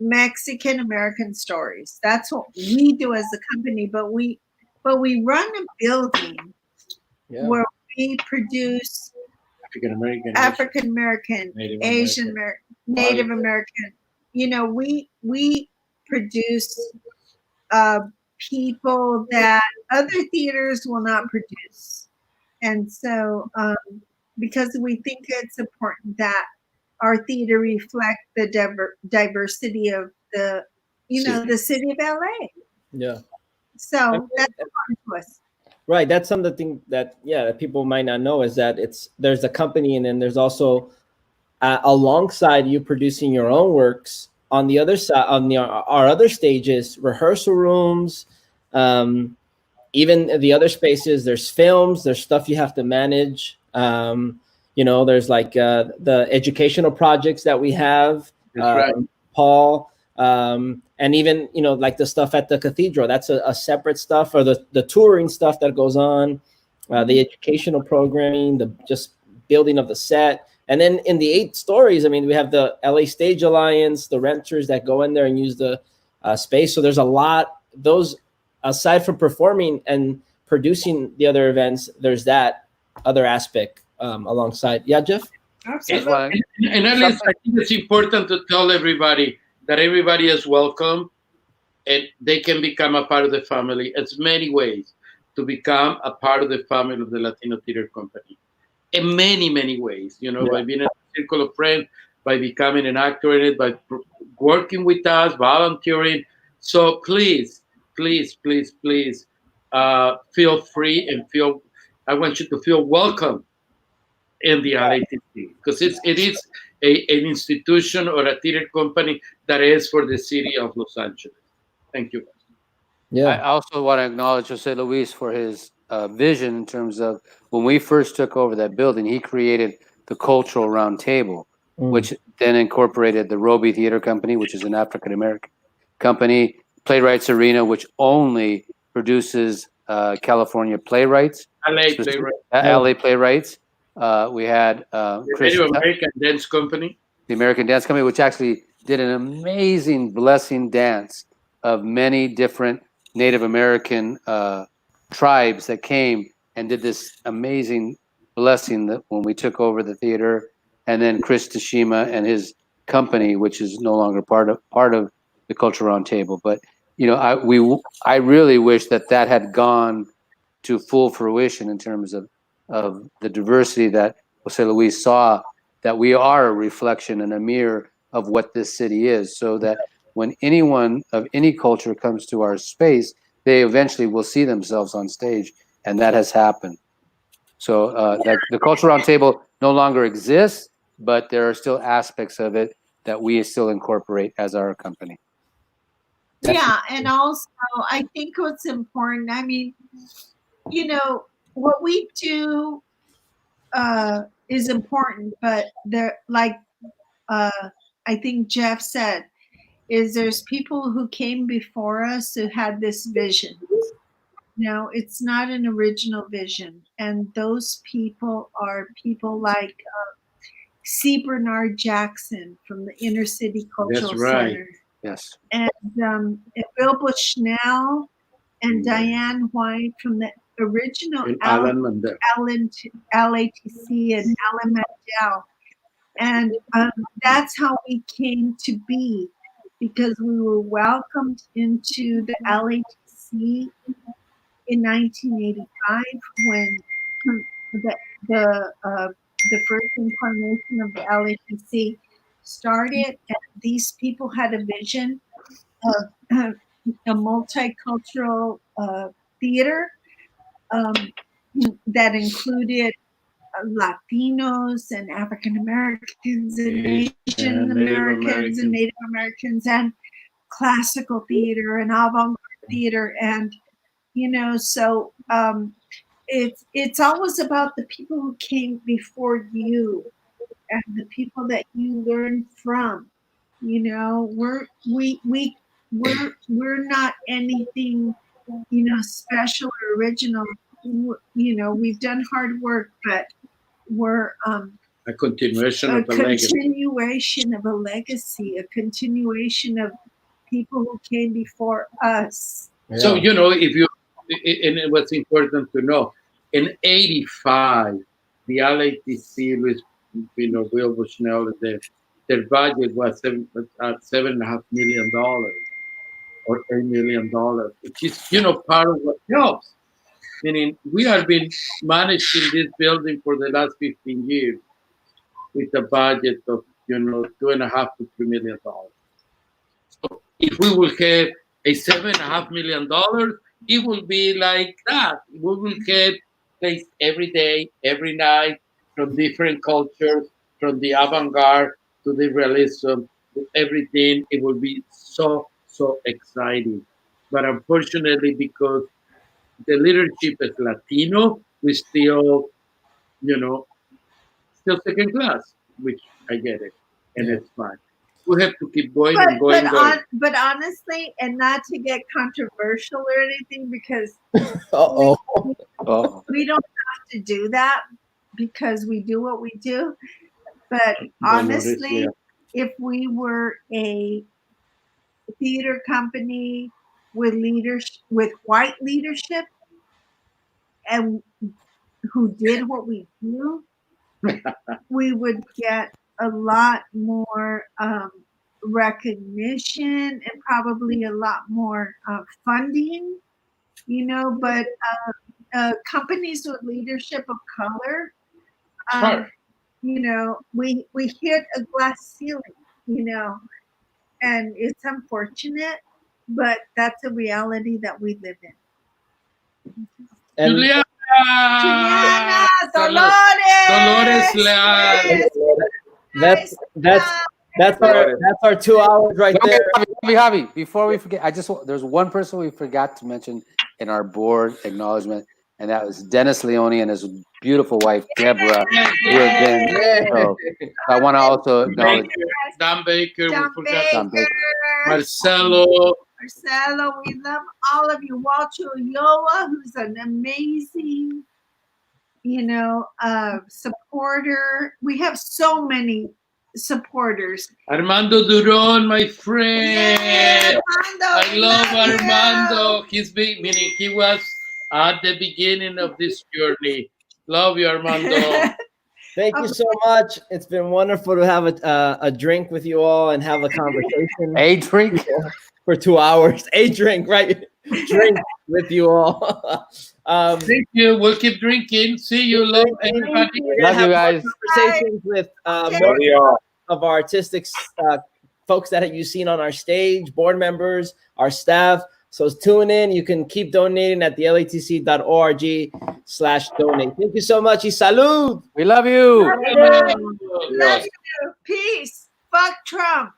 Mexican American stories. That's what we do as a company. But we run a building where we produce African American, Asian American, Native American. We produce people that other theaters will not produce, and so because we think it's important that our theater reflect the diversity of the the city of LA. Yeah. So that's important to us. Right. That's something that people might not know is that there's a company and then there's also alongside you producing your own works on the other side, on our other stages, rehearsal rooms, even the other spaces, there's films, there's stuff you have to manage. There's like the educational projects that we have That's right. Paul, and even like the stuff at the cathedral. That's a separate stuff, or the touring stuff that goes on, the educational programming, the just building of the set. And then in the 8 stories, I mean, we have the LA Stage Alliance, the renters that go in there and use the space. So there's a lot. Those, aside from performing and producing the other events, there's that other aspect alongside. Yeah, Jeff? Absolutely. And at least I think it's important to tell everybody that everybody is welcome and they can become a part of the family. It's many ways to become a part of the family of the Latino Theater Company. In many, many ways, by being in a circle of friends, by becoming an actor in it, by working with us, volunteering. So please, please, please, please, feel free and I want you to feel welcome in the LATC, because it is an institution or a theater company that is for the city of Los Angeles. Thank you. Yeah. I also want to acknowledge Jose Luis for his vision in terms of when we first took over that building, he created the Cultural Round Table, which then incorporated the Roby Theater Company, which is an African American company, Playwrights Arena, which only produces California playwrights, LA playwrights. We had Chris, the American Dance Company, the American Dance Company, which actually did an amazing blessing dance of many different Native American tribes that came and did this amazing blessing that when we took over the theater. And then Chris Tashima and his company, which is no longer part of the Cultural Roundtable. But I really wish that had gone to full fruition in terms of the diversity that Jose Luis saw, that we are a reflection and a mirror of what this city is, so that when anyone of any culture comes to our space, they eventually will see themselves on stage, and that has happened. So that the Cultural Roundtable no longer exists, but there are still aspects of it that we still incorporate as our company. Yeah, and also I think what's important, I mean, what we do is important, but I think Jeff said, is there's people who came before us who had this vision. It's not an original vision, and those people are people like C. Bernard Jackson from the Inner City Cultural Center. Yes. And Bill Bushnell and Diane White from the original LATC and Alan Mandel. And that's how we came to be, because we were welcomed into the LATC in 1985 when the first incarnation of the LATC started. And these people had a vision of a multicultural theater that included Latinos and African Americans and Asian Americans and Native Americans and classical theater and avant-garde theater. And so it's always about the people who came before you and the people that you learn from. We're not anything special or original. We've done hard work, but we're a continuation of a legacy, a continuation of people who came before us. So if you, and what's important to know, in '85, the LATC was, Will Bushnell, their budget was $7.5 million or $8 million, which is part of what helps. Meaning, we have been managing this building for the last 15 years with a budget of $2.5 to $3 million. So if we will have a $7.5 million, it will be like that. We will have plays every day, every night, from different cultures, from the avant-garde to the realism, to everything. It will be so exciting. But unfortunately, because the leadership is Latino, we still, still second class, which I get it, and it's fine. We have to keep going and going. But honestly, and not to get controversial or anything, because Uh-oh. Oh, we don't have to do that because we do what we do. But honestly, if we were a theater company with leaders, with white leadership, and who did what we do, we would get a lot more recognition and probably a lot more funding, you know. But companies with leadership of color, you know, we hit a glass ceiling, you know, and it's unfortunate, but that's a reality that we live in. And Juliana! Dolores Leal. that's our 2 hours right okay, there. Javi, before we forget, there's one person we forgot to mention in our board acknowledgement, and that was Dennis Leone and his beautiful wife Deborah, who have been. So I want to also acknowledge Dan Baker, we forgot. Don Baker. Marcelo. Marcelo, we love all of you. Walter Ulloa, who's an amazing, you know, supporter. We have so many supporters. Armando Duron, my friend. Yeah, Armando, I love you. Armando. Meaning he was at the beginning of this journey. Love you, Armando. Thank you so much. It's been wonderful to have a drink with you all and have a conversation. A drink for 2 hours. A drink, right? Drink with you all. Thank you. We'll keep drinking. See you. Love everybody. Love you guys. Conversations with more of our artistic folks that you've seen on our stage, board members, our staff. So tune in. You can keep donating at the latc.org/donate. Thank you so much. Y salud. We love you. Love you. Peace. Fuck Trump.